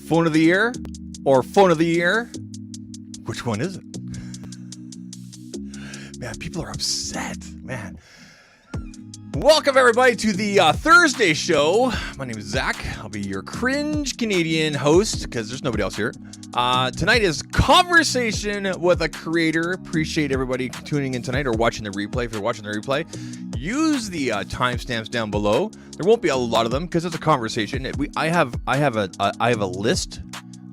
Phone of the year or phone of the year? Which one is it? Man, people are upset. Man. Welcome, everybody, to the Thursday show. My name is Zach. I'll be your cringe Canadian host because there's nobody else here. Tonight is Conversation with a Creator. Appreciate everybody tuning in tonight or watching the replay. If you're watching the replay, use the timestamps down below. There won't be a lot of them because it's a conversation. I have a list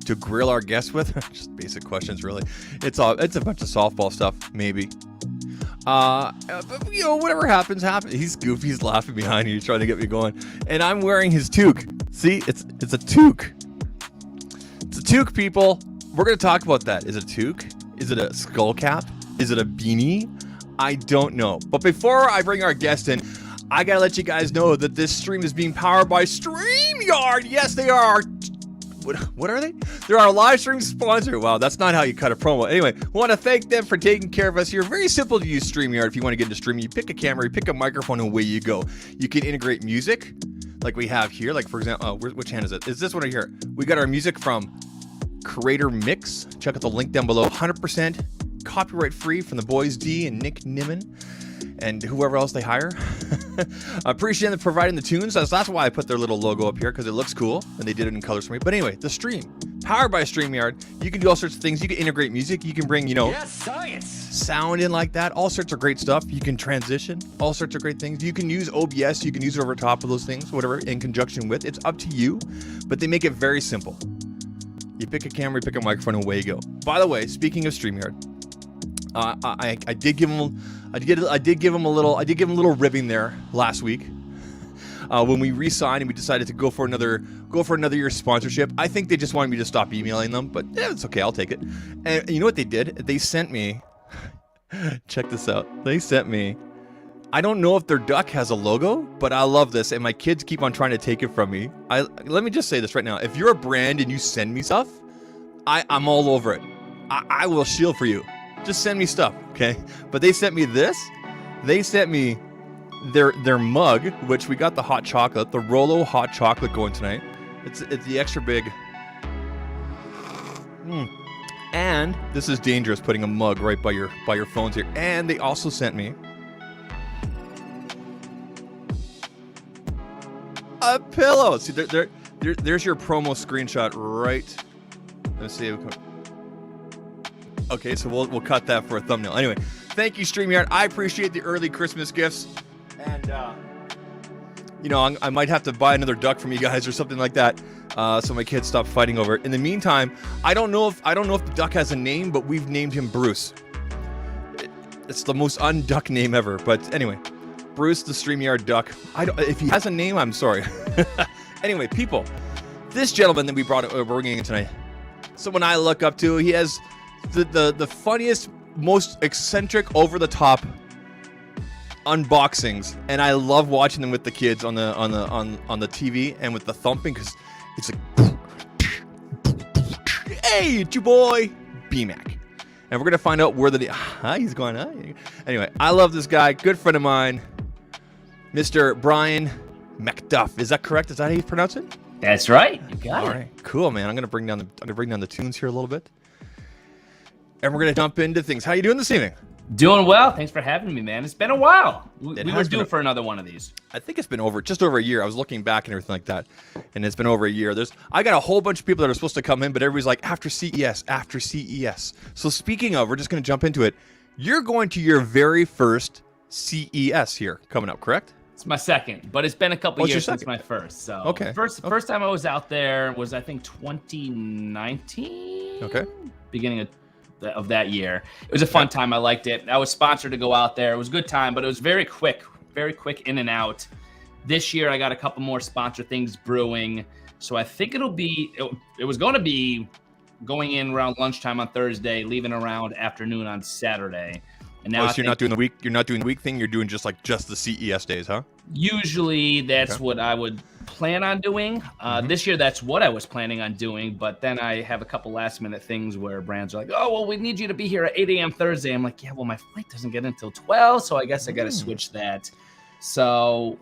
to grill our guests with. Just basic questions, really. It's a bunch of softball stuff, maybe. But you know, whatever happens. He's goofy. He's laughing behind you. He's trying to get me going. And I'm wearing his toque. See, it's a toque. It's a toque, people. We're gonna talk about that. Is it a toque? Is it a skull cap? Is it a beanie? I don't know. But before I bring our guest in, I gotta let you guys know that this stream is being powered by StreamYard. Yes, they are. What are they? They're our live stream sponsor. Wow, that's not how you cut a promo. Anyway, want to thank them for taking care of us here. Very simple to use StreamYard if you want to get into streaming. You pick a camera, you pick a microphone, and away you go. You can integrate music like we have here. Like, for example, which hand is it? Is this one right here? We got our music from Creator Mix. Check out the link down below. 100% copyright free from the boys D and Nick Nimmin and whoever else they hire. I appreciate them providing the tunes. That's why I put their little logo up here, because it looks cool, and they did it in colors for me. But anyway, the stream, powered by StreamYard. You can do all sorts of things. You can integrate music. You can bring, science, sound in like that. All sorts of great stuff. You can transition. All sorts of great things. You can use OBS. You can use it over top of those things, whatever, in conjunction with. It's up to you, but they make it very simple. You pick a camera, you pick a microphone, and away you go. By the way, speaking of StreamYard, I did give him a little ribbing there last week when we re-signed and we decided to go for another year sponsorship. I think they just wanted me to stop emailing them, but it's okay, I'll take it. And you know what they did? They sent me. Check this out. They sent me. I don't know if their duck has a logo, but I love this, and my kids keep on trying to take it from me. Let me just say this right now: if you're a brand and you send me stuff, I'm all over it. I will shield for you. Just send me stuff, okay? But they sent me this. They sent me their mug, which we got the hot chocolate, the Rolo hot chocolate going tonight. It's the extra big. And this is dangerous, putting a mug right by your phones here. And they also sent me a pillow. See, there's your promo screenshot right. Let's see. Okay, so we'll cut that for a thumbnail. Anyway, thank you, StreamYard. I appreciate the early Christmas gifts, and I might have to buy another duck from you guys or something like that, so my kids stop fighting over it. In the meantime, I don't know if the duck has a name, but we've named him Bruce. It's the most unduck name ever. But anyway, Bruce the StreamYard duck. If he has a name, I'm sorry. Anyway, people, this gentleman that we're bringing in tonight, someone I look up to. He has the funniest, most eccentric, over the top unboxings, and I love watching them with the kids on the TV and with the thumping, because it's like, hey, it's your boy BMAC. And we're going to find out where he's going. Anyway, I love this guy. Good friend of mine, Mr. Brian McDuff. Is that correct? Is that how you pronounce it? That's right. You got it. All right, cool, man. I'm going to bring down the tunes here a little bit. And we're going to jump into things. How you doing this evening? Doing well. Thanks for having me, man. It's been a while. We were due for another one of these. I think it's been just over a year. I was looking back and everything like that, and it's been over a year. I got a whole bunch of people that are supposed to come in, but everybody's like, after CES. So speaking of, we're just going to jump into it. You're going to your very first CES here coming up, correct? It's my second, but it's been a couple years since my first. So okay. First time I was out there was, I think, 2019. Okay. Beginning of that year. It was a fun time. I liked it. I was sponsored to go out there. It was a good time, but it was very quick in and out. This year, I got a couple more sponsor things brewing. So I think it was going to be going in around lunchtime on Thursday, leaving around afternoon on Saturday. And now so you're not doing the week thing. You're doing just the CES days, huh? Usually that's what I would plan on doing. This year, that's what I was planning on doing. But then I have a couple last minute things where brands are like, oh, well, we need you to be here at 8 a.m. Thursday. I'm like, yeah, well, my flight doesn't get in until 12. So I guess I got to switch that. So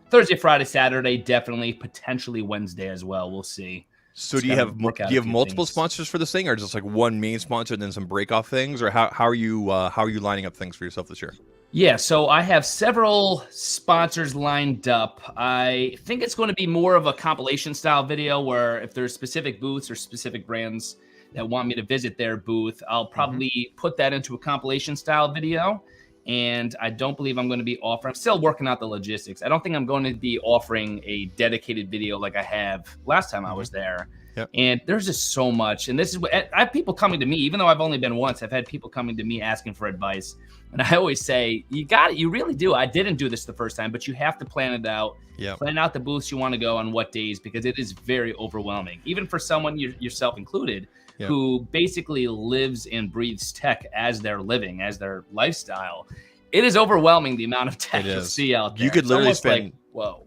Thursday, Friday, Saturday, definitely, potentially Wednesday as well. We'll see. So do you have multiple sponsors for this thing, or just like one main sponsor and then some break off things, or how are you lining up things for yourself this year? Yeah, so I have several sponsors lined up. I think it's going to be more of a compilation style video where if there's specific booths or specific brands that want me to visit their booth, I'll probably put that into a compilation style video. And I don't believe I'm going to be offering, I'm still working out the logistics. I don't think I'm going to be offering a dedicated video like I have last time I was there. Yep. And there's just so much. And this is what I have people coming to me, even though I've only been once, I've had people coming to me asking for advice. And I always say, you got it. You really do. I didn't do this the first time, but you have to plan it out. Yep. Plan out the booths you want to go on what days, because it is very overwhelming, even for someone, yourself included, who basically lives and breathes tech as their living, as their lifestyle. It is overwhelming the amount of tech you see out there. You could literally spend, like, whoa.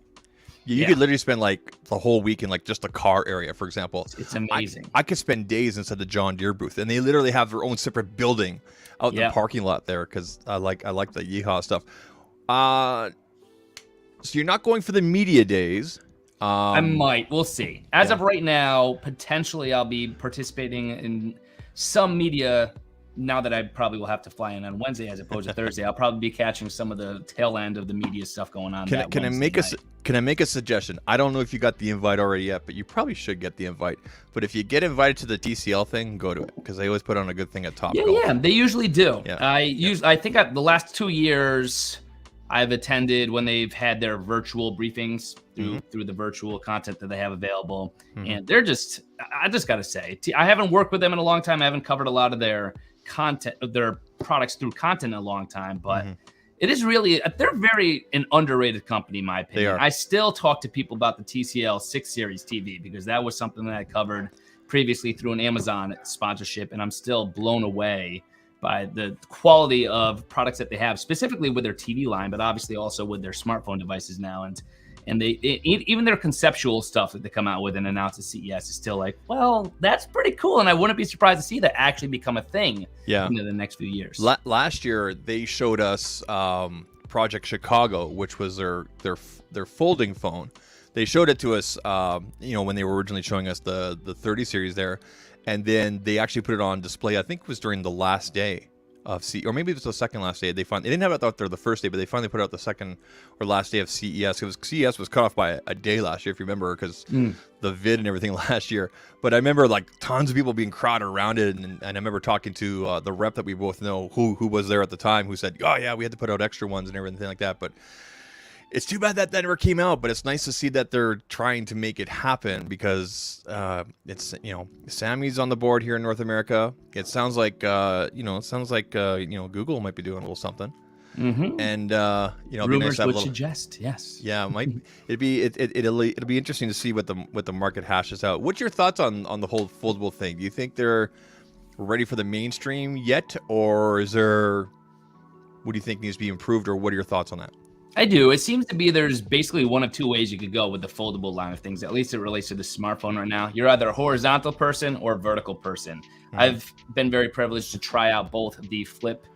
You could literally spend like the whole week in like just the car area, for example. It's amazing. I could spend days inside the John Deere booth, and they literally have their own separate building out in the parking lot there, because I like the yeehaw stuff. So you're not going for the media days. I might. We'll see. As of right now, potentially I'll be participating in some media. Now that I probably will have to fly in on Wednesday as opposed to Thursday, I'll probably be catching some of the tail end of the media stuff going on. Can I make a suggestion? I don't know if you got the invite already yet, but you probably should get the invite. But if you get invited to the TCL thing, go to it, because they always put on a good thing at Top Golf. Yeah, they usually do. Yeah. I think the last 2 years I've attended when they've had their virtual briefings through the virtual content that they have available, and they're I just got to say, I haven't worked with them in a long time. I haven't covered a lot of their content, their products through content in a long time, but it is really, they're an underrated company, in my opinion. I still talk to people about the TCL 6 Series TV, because that was something that I covered previously through an Amazon sponsorship, and I'm still blown away by the quality of products that they have, specifically with their TV line, but obviously also with their smartphone devices now. And even their conceptual stuff that they come out with and announce at CES is still like, well, that's pretty cool. And I wouldn't be surprised to see that actually become a thing in the next few years. Last year, they showed us Project Chicago, which was their folding phone. They showed it to us, when they were originally showing us the 30 series there. And then they actually put it on display, I think it was during the last day of or maybe it was the second last day. They didn't have it out there the first day, but they finally put it out the second or last day of CES. CES was cut off by a day last year, if you remember, because the vid and everything last year. But I remember like tons of people being crowded around it, and I remember talking to the rep that we both know who was there at the time, who said, oh yeah, we had to put out extra ones and everything like that. But it's too bad that never came out, but it's nice to see that they're trying to make it happen, because it's, Sammy's on the board here in North America. It sounds like Google might be doing a little something. And rumors would suggest, yes. Yeah, it might. It'll be interesting to see what the market hashes out. What's your thoughts on the whole foldable thing? Do you think they're ready for the mainstream yet, or what do you think needs to be improved, or what are your thoughts on that? I do. It seems to be there's basically one of two ways you could go with the foldable line of things. At least it relates to the smartphone right now. You're either a horizontal person or a vertical person. I've been very privileged to try out both the flip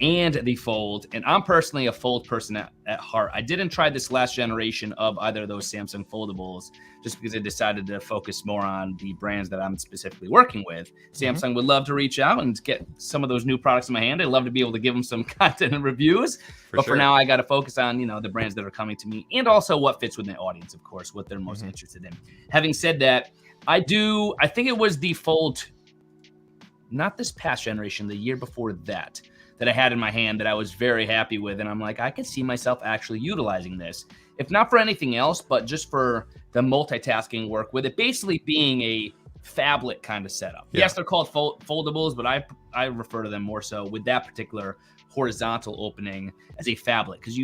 and the fold, and I'm personally a fold person at heart. I didn't try this last generation of either of those Samsung foldables just because I decided to focus more on the brands that I'm specifically working with. Samsung would love to reach out and get some of those new products in my hand. I'd love to be able to give them some content and reviews, for now I got to focus on, the brands that are coming to me and also what fits with my audience, of course, what they're most interested in. Having said that, I think it was the fold, not this past generation, the year before that I had in my hand that I was very happy with. And I'm like, I could see myself actually utilizing this, if not for anything else, but just for the multitasking work with it basically being a phablet kind of setup. Yes, they're called foldables, but I refer to them more so with that particular horizontal opening as a phablet, because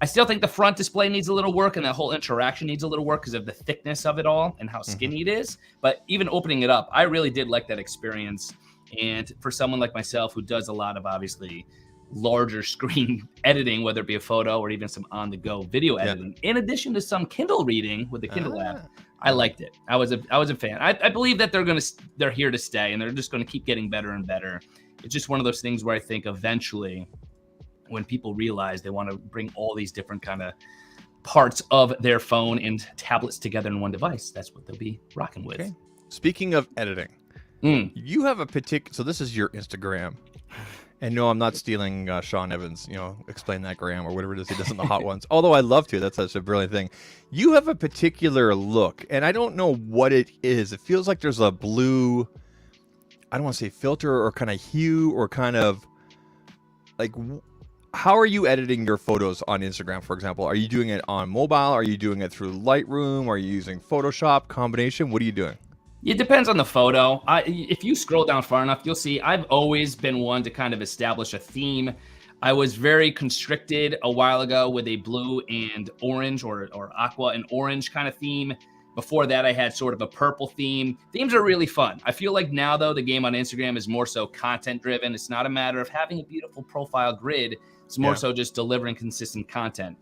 I still think the front display needs a little work and that whole interaction needs a little work because of the thickness of it all and how skinny it is. But even opening it up, I really did like that experience. And for someone like myself who does a lot of obviously larger screen editing, whether it be a photo or even some on-the-go video editing, in addition to some Kindle reading with the Kindle app, I liked it. I was a fan. I believe that they're here to stay and they're just going to keep getting better and better. It's just one of those things where I think eventually, when people realize they want to bring all these different kind of parts of their phone and tablets together in one device, that's what they'll be rocking with. Okay. Speaking of editing. You have a particular, so this is your Instagram, and no, I'm not stealing Sean Evans, explain that gram or whatever it is he does in the hot ones. Although I love to, that's such a brilliant thing. You have a particular look, and I don't know what it is. It feels like there's a blue, I don't want to say filter or kind of hue or kind of like, how are you editing your photos on Instagram, for example? Are you doing it on mobile? Are you doing it through Lightroom? Are you using Photoshop combination? What are you doing? It depends on the photo. If you scroll down far enough, you'll see I've always been one to kind of establish a theme. I was very constricted a while ago with a blue and orange or aqua and orange kind of theme. Before that, I had sort of a purple theme. Themes are really fun. I feel like now, though, the game on Instagram is more so content driven. It's not a matter of having a beautiful profile grid. It's more so just delivering consistent content.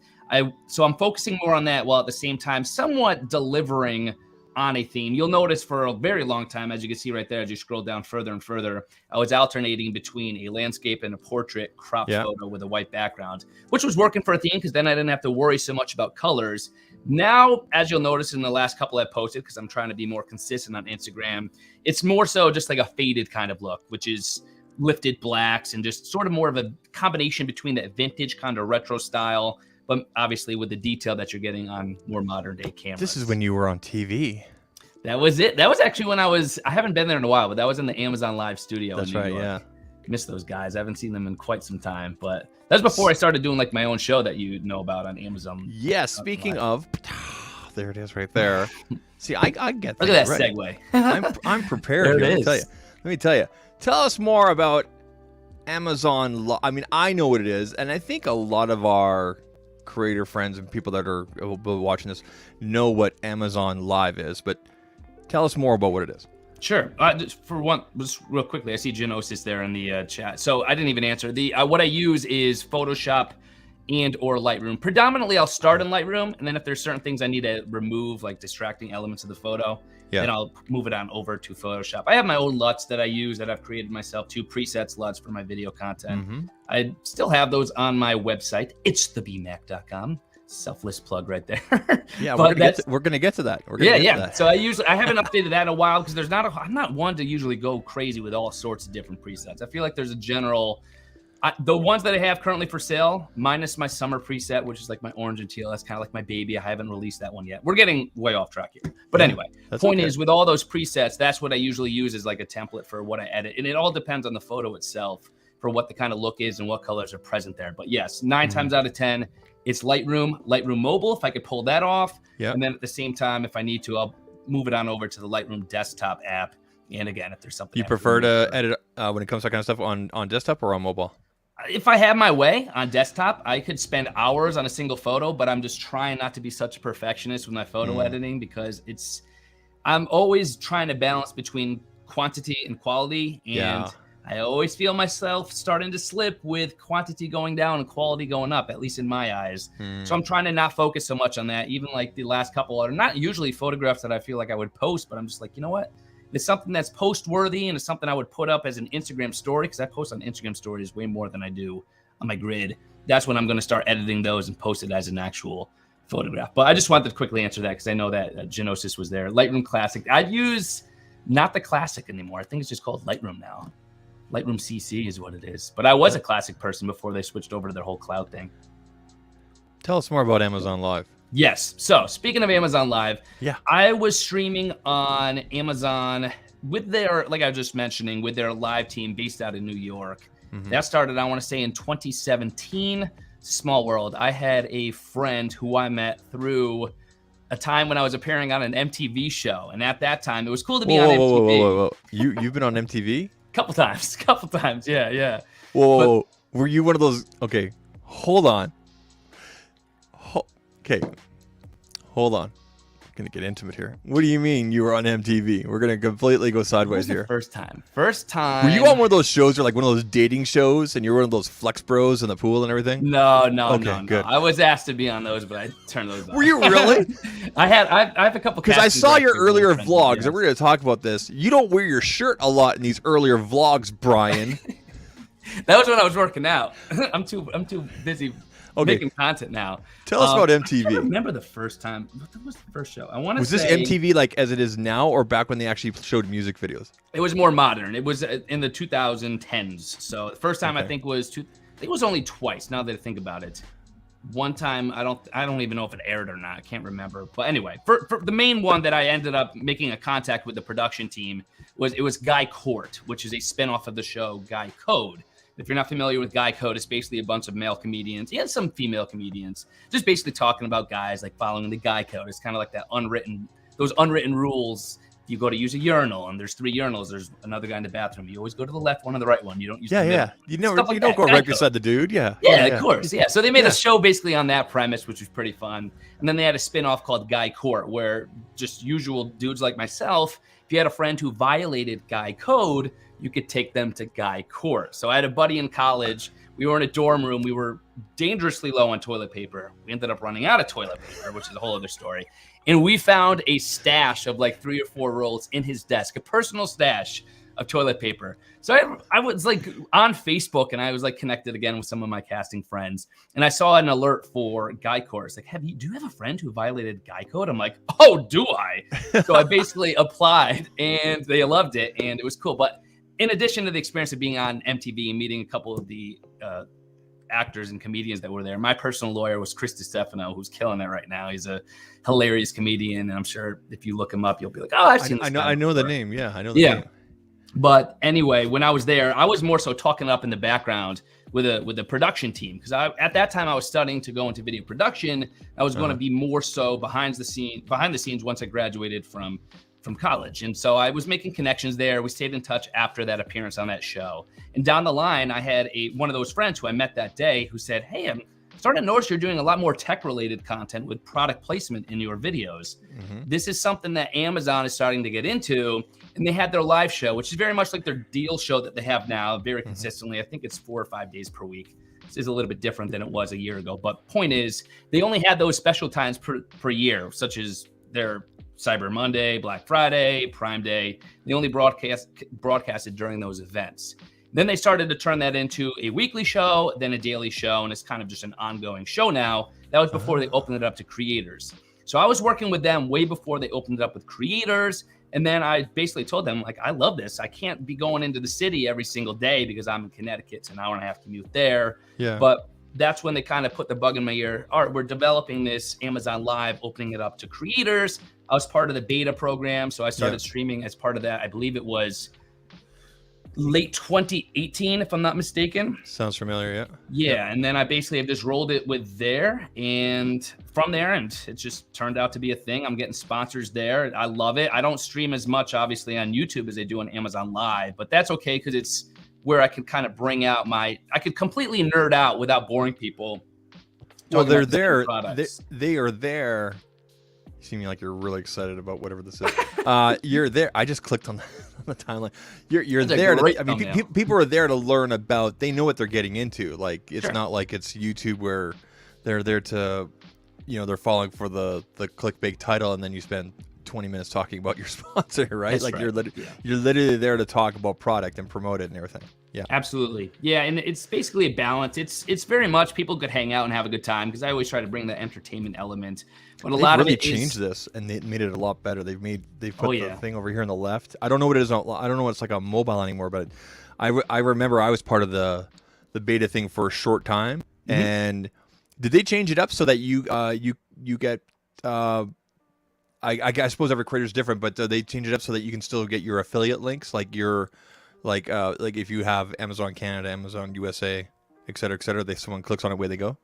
So I'm focusing more on that while at the same time somewhat delivering on a theme. You'll notice for a very long time, as you can see right there, as you scroll down further and further, I was alternating between a landscape and a portrait cropped photo with a white background, which was working for a theme because then I didn't have to worry so much about colors. Now, as you'll notice in the last couple I posted, because I'm trying to be more consistent on Instagram, it's more so just like a faded kind of look, which is lifted blacks and just sort of more of a combination between that vintage kind of retro style, but obviously with the detail that you're getting on more modern day cameras. This is when you were on TV. That was it. That was actually when I haven't been there in a while, but that was in the Amazon Live studio. That's right, yeah. Miss those guys. I haven't seen them in quite some time, but that's before I started doing like my own show that you know about on Amazon. Yeah, speaking of, there it is right there. See, I get that. Look at that segue. I'm prepared. There here. it is. Let me tell you. Tell us more about Amazon. I mean, I know what it is, and I think a lot of our creator friends and people that will be watching this know what Amazon Live is, but tell us more about what it is. Sure. Just real quickly, I see Genosis there in the chat. So I didn't even answer. What I use is Photoshop and or Lightroom. Predominantly, I'll start in Lightroom, and then if there's certain things I need to remove, like distracting elements of the photo, then I'll move it on over to Photoshop. I have my own LUTs that I use that I've created myself, 2 presets LUTs for my video content. I still have those on my website. It's thebmac.com. Selfless plug right there. Yeah, we're gonna get to that. So I haven't updated that in a while because I'm not one to usually go crazy with all sorts of different presets. I feel like there's a general. The ones that I have currently for sale, minus my summer preset, which is like my orange and teal, that's kind of like my baby. I haven't released that one yet. We're getting way off track here. But anyway, point is with all those presets, that's what I usually use as like a template for what I edit. And it all depends on the photo itself for what the kind of look is and what colors are present there. But yes, 9 times out of 10, it's Lightroom Mobile, if I could pull that off. And then at the same time, if I need to, I'll move it on over to the Lightroom desktop app. And again, if there's something you prefer to edit when it comes to that kind of stuff on desktop or on mobile? If I had my way on desktop, I could spend hours on a single photo, but I'm just trying not to be such a perfectionist with my photo editing because I'm always trying to balance between quantity and quality. And I always feel myself starting to slip with quantity going down and quality going up, at least in my eyes. So I'm trying to not focus so much on that. Even like the last couple are not usually photographs that I feel like I would post, but I'm just like, you know what? It's something that's post worthy and it's something I would put up as an Instagram story, because I post on Instagram stories way more than I do on my grid. That's when I'm going to start editing those and post it as an actual photograph. But I just wanted to quickly answer that because I know that Genosis was there. Lightroom Classic. I'd use not the Classic anymore. I think it's just called Lightroom now. Lightroom CC is what it is. But I was a Classic person before they switched over to their whole cloud thing. Tell us more about Amazon Live. Yes. So speaking of Amazon Live, yeah, I was streaming on Amazon with their, like I was just mentioning, with their live team based out in New York. That started, I want to say, in 2017. Small world. I had a friend who I met through a time when I was appearing on an MTV show. And at that time, it was cool to be on MTV. Whoa. You've been on MTV? Couple times. Yeah. Whoa. Were you one of those? Okay, hold on. Hold on. I'm gonna get intimate here. What do you mean you were on MTV? We're gonna completely go sideways here. First time. Were you on one of those shows, or like one of those dating shows, and you're one of those flex bros in the pool and everything? No. Good. I was asked to be on those, but I turned those off. Were you really? I have a couple. Because I saw your earlier vlogs, and we're gonna talk about this. You don't wear your shirt a lot in these earlier vlogs, Brian. That was when I was working out. I'm too busy. Making content now. Tell us about MTV. I remember the first time. What was the first show? I want to say. Was this MTV like as it is now, or back when they actually showed music videos? It was more modern. It was in the 2010s. So the first time I think was only twice. Now that I think about it, one time I don't even know if it aired or not. I can't remember. But anyway, for the main one that I ended up making a contact with the production team was Guy Court, which is a spinoff of the show Guy Code. If you're not familiar with Guy Code, it's basically a bunch of male comedians and some female comedians just basically talking about guys, like following the Guy Code. It's kind of like those unwritten rules. If you go to use a urinal and there's 3 urinals, there's another guy in the bathroom. You always go to the left one or the right one. You don't use the middle. You don't go right beside the dude. Yeah, of course. Yeah. So they made a show basically on that premise, which was pretty fun. And then they had a spinoff called Guy Court, where just usual dudes like myself, if you had a friend who violated Guy Code, you could take them to Guy Court. So I had a buddy in college. We were in a dorm room. We were dangerously low on toilet paper. We ended up running out of toilet paper, which is a whole other story. And we found a stash of like 3 or 4 rolls in his desk, a personal stash of toilet paper. So I was like on Facebook, and I was like connected again with some of my casting friends. And I saw an alert for Guy Code. It's like, do you have a friend who violated Guy Code? I'm like, oh, do I? So I basically applied, and they loved it, and it was cool. But in addition to the experience of being on MTV and meeting a couple of the actors and comedians that were there, my personal lawyer was Chris DiStefano, who's killing it right now. He's a hilarious comedian, and I'm sure if you look him up, you'll be like, oh, I've seen this guy I know the name. Yeah, I know the name. But anyway, when I was there, I was more so talking up in the background with the production team, because at that time I was studying to go into video production. I was going to be more so behind the scenes once I graduated from college. And so I was making connections there. We stayed in touch after that appearance on that show. And down the line, I had one of those friends who I met that day who said, hey, I'm starting to notice you're doing a lot more tech-related content with product placement in your videos. This is something that Amazon is starting to get into. And they had their live show, which is very much like their deal show that they have now, very consistently. I think it's 4 or 5 days per week. This is a little bit different than it was a year ago. But point is, they only had those special times per year, such as their Cyber Monday, Black Friday, Prime Day. They only broadcasted during those events. Then they started to turn that into a weekly show, then a daily show, and it's kind of just an ongoing show now. That was before they opened it up to creators. So I was working with them way before they opened it up with creators. And then I basically told them, like, I love this. I can't be going into the city every single day because I'm in Connecticut. It's an hour and a half commute there. Yeah. But that's when they kind of put the bug in my ear. All right, we're developing this Amazon Live, opening it up to creators. I was part of the beta program, so I started streaming as part of that. I believe it was late 2018, if I'm not mistaken. Sounds familiar, Yeah, and then I basically have just rolled it with there, and from there, and it just turned out to be a thing. I'm getting sponsors there. I love it. I don't stream as much, obviously, on YouTube as I do on Amazon Live, but that's okay because it's where I can kind of bring out I could completely nerd out without boring people. Well, they're there. They are there You seem like you're really excited about whatever this is. You're there. I just clicked on the timeline. You're there. I mean, people are there to learn about. They know what they're getting into. Like it's not like it's YouTube where they're there to, they're falling for the clickbait title, and then you spend 20 minutes talking about your sponsor, right? That's like right. You're literally there to talk about product and promote it and everything. Yeah, absolutely. Yeah, and it's basically a balance. It's very much people could hang out and have a good time because I always try to bring the entertainment element. But a lot of it changed this, and they made it a lot better. They've put the thing over here on the left. I don't know what it is. I don't know what it's like on mobile anymore, but I remember I was part of the beta thing for a short time. And did they change it up so that you get I suppose every creator is different, but they change it up so that you can still get your affiliate links, like like if you have Amazon Canada, Amazon USA, et cetera, someone clicks on it, where they go.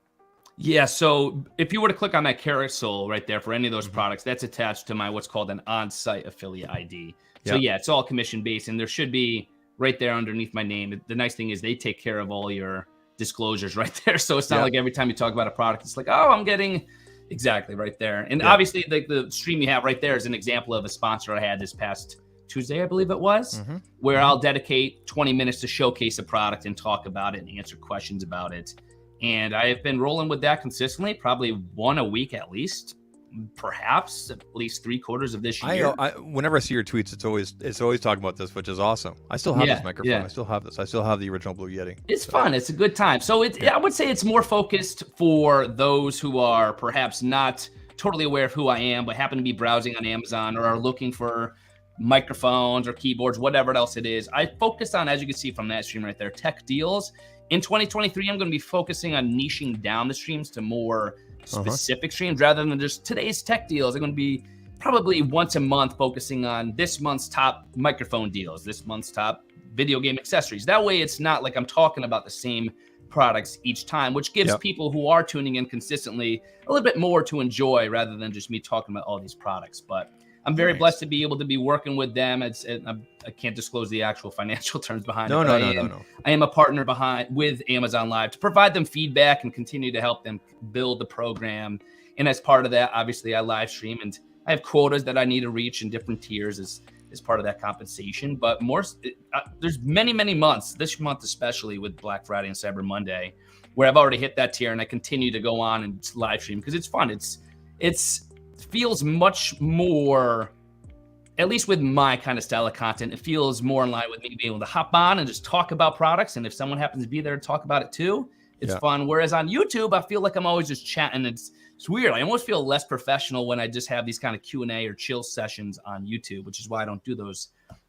Yeah, so if you were to click on that carousel right there for any of those products, that's attached to my what's called an on-site affiliate ID. So yeah, it's all commission-based, and there should be right there underneath my name. The nice thing is they take care of all your disclosures right there. So it's not like every time you talk about a product, it's like, oh, I'm getting exactly right there. And obviously, the stream you have right there is an example of a sponsor I had this past Tuesday, I believe it was, where I'll dedicate 20 minutes to showcase a product and talk about it and answer questions about it. And I have been rolling with that consistently, probably one a week at least, perhaps at least 3/4 of this year. Whenever I see your tweets, it's always talking about this, which is awesome. I still have this microphone. Yeah. I still have this. I still have the original Blue Yeti. It's fun. It's a good time. So I would say it's more focused for those who are perhaps not totally aware of who I am, but happen to be browsing on Amazon or are looking for microphones or keyboards, whatever else it is. I focus on, as you can see from that stream right there, tech deals. In 2023, I'm going to be focusing on niching down the streams to more specific streams rather than just today's tech deals. I'm going to be probably once a month focusing on this month's top microphone deals, this month's top video game accessories. That way, it's not like I'm talking about the same products each time, which gives people who are tuning in consistently a little bit more to enjoy rather than just me talking about all these products. But I'm very blessed to be able to be working with them. I can't disclose the actual financial terms behind it. No. I am a partner with Amazon Live to provide them feedback and continue to help them build the program. And as part of that, obviously, I live stream and I have quotas that I need to reach in different tiers as part of that compensation. But there's many, many months, this month especially with Black Friday and Cyber Monday, where I've already hit that tier and I continue to go on and live stream because it's fun. It feels much more, at least with my kind of style of content, it feels more in line with me being able to hop on and just talk about products. And if someone happens to be there to talk about it too, it's fun. Whereas on YouTube, I feel like I'm always just chatting. It's weird. I almost feel less professional when I just have these kind of Q&A or chill sessions on YouTube, which is why I don't do those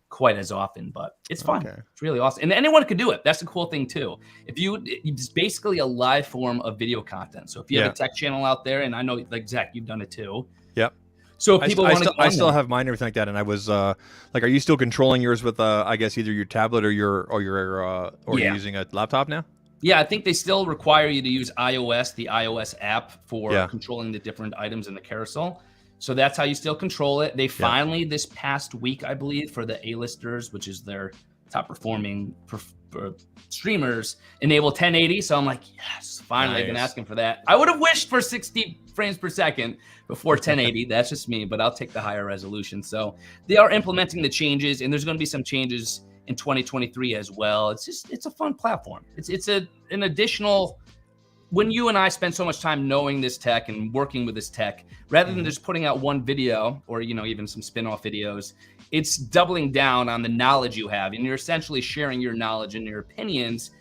quite as often, but it's fun. Okay. It's really awesome. And anyone could do it. That's the cool thing too. It's basically a live form of video content. So if you have a tech channel out there, and I know like Zach, you've done it too. Yep. So if people I still have mine, everything like that. And I was are you still controlling yours with I guess either your tablet or you're using a laptop now? Yeah, I think they still require you to use iOS, the iOS app for controlling the different items in the carousel. So that's how you still control it. They finally, this past week, I believe, for the A-listers, which is their top performing streamers, enable 1080. So I'm like, yes, finally, I've been asking for that. I would have wished for 60 frames per second before 1080. That's just me, but I'll take the higher resolution. So they are implementing the changes, and there's going to be some changes in 2023 as well. It's a fun platform. It's an additional, when you and I spend so much time knowing this tech and working with this tech, rather than just putting out one video or, even some spin-off videos, it's doubling down on the knowledge you have. And you're essentially sharing your knowledge and your opinions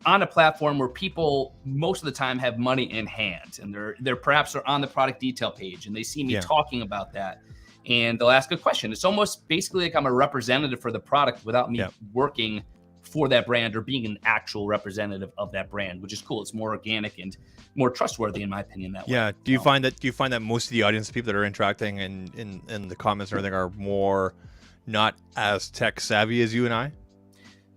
on a platform where people most of the time have money in hand. And they're perhaps are on the product detail page and they see me talking about that. And they'll ask a question. It's almost basically like I'm a representative for the product without me working for that brand or being an actual representative of that brand, which is cool. It's more organic and more trustworthy, in my opinion, that way. Yeah. Do you find that most of the audience, the people that are interacting and in the comments and everything, are more not as tech savvy as you and I?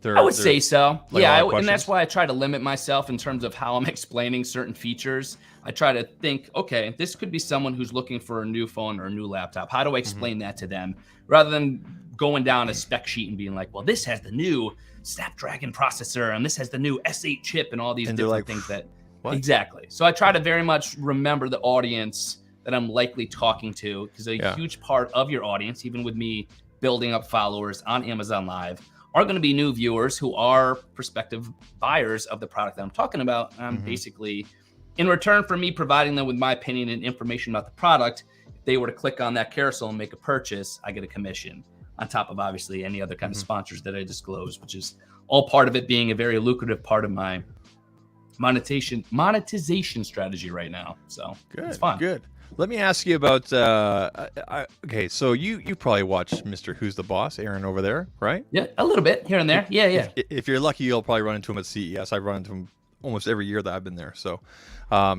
I would say so. And that's why I try to limit myself in terms of how I'm explaining certain features. I try to think, okay, this could be someone who's looking for a new phone or a new laptop. How do I explain that to them? Rather than going down a spec sheet and being like, well, this has the new Snapdragon processor and this has the new S8 chip and all these different things that. What? Exactly. So I try to very much remember the audience that I'm likely talking to, because a huge part of your audience, even with me building up followers on Amazon Live, are going to be new viewers who are prospective buyers of the product that I'm talking about. And basically, in return for me providing them with my opinion and information about the product, if they were to click on that carousel and make a purchase, I get a commission on top of obviously any other kind of sponsors that I disclose, which is all part of it being a very lucrative part of my monetization strategy right now. So it's fun. Good. Let me ask you about, okay, so you probably watch Mr. Who's the Boss, Aaron over there, right? Yeah, a little bit here and there. Yeah. If you're lucky, you'll probably run into him at CES. I run into him almost every year that I've been there. So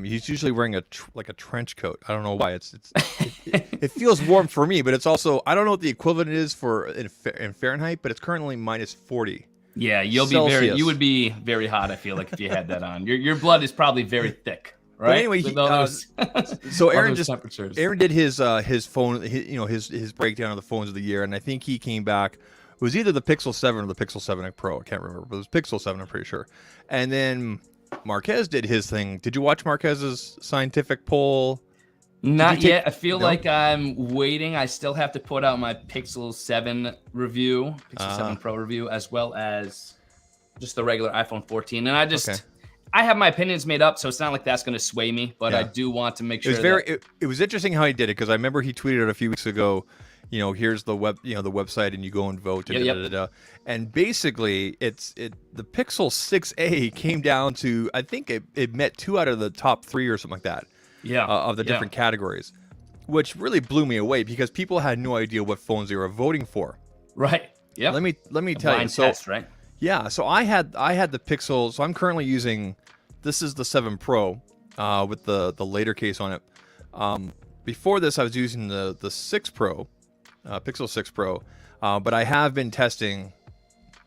he's usually wearing a trench coat. I don't know why. It feels warm for me, but it's also, I don't know what the equivalent is for in Fahrenheit, but it's currently -40. Yeah, you would be very hot, I feel like, if you had that on. Your blood is probably very thick. Right. But anyway, so Aaron did his phone, his breakdown of the phones of the year, and I think he came back. It was either the Pixel 7 or the Pixel 7 Pro. I can't remember, but it was Pixel 7. I'm pretty sure. And then Marquez did his thing. Did you watch Marquez's scientific poll? Not yet. I feel like I'm waiting. I still have to put out my Pixel 7 review, Pixel 7 Pro review, as well as just the regular iPhone 14. And I have my opinions made up, so it's not like that's going to sway me, but I do want to make sure it was interesting how he did it, because I remember he tweeted a few weeks ago, here's the website, and you go and vote. And basically the Pixel 6a came down to, I think it met 2 out of the top 3 or something like that. Of the different categories, which really blew me away, because people had no idea what phones they were voting for. Right. Yeah. Let me tell you. Test, right? Yeah. So I had the Pixel. So I'm currently using, this is the 7 Pro with the later case on it. Before this, I was using the 6 Pro, Pixel 6 Pro, but I have been testing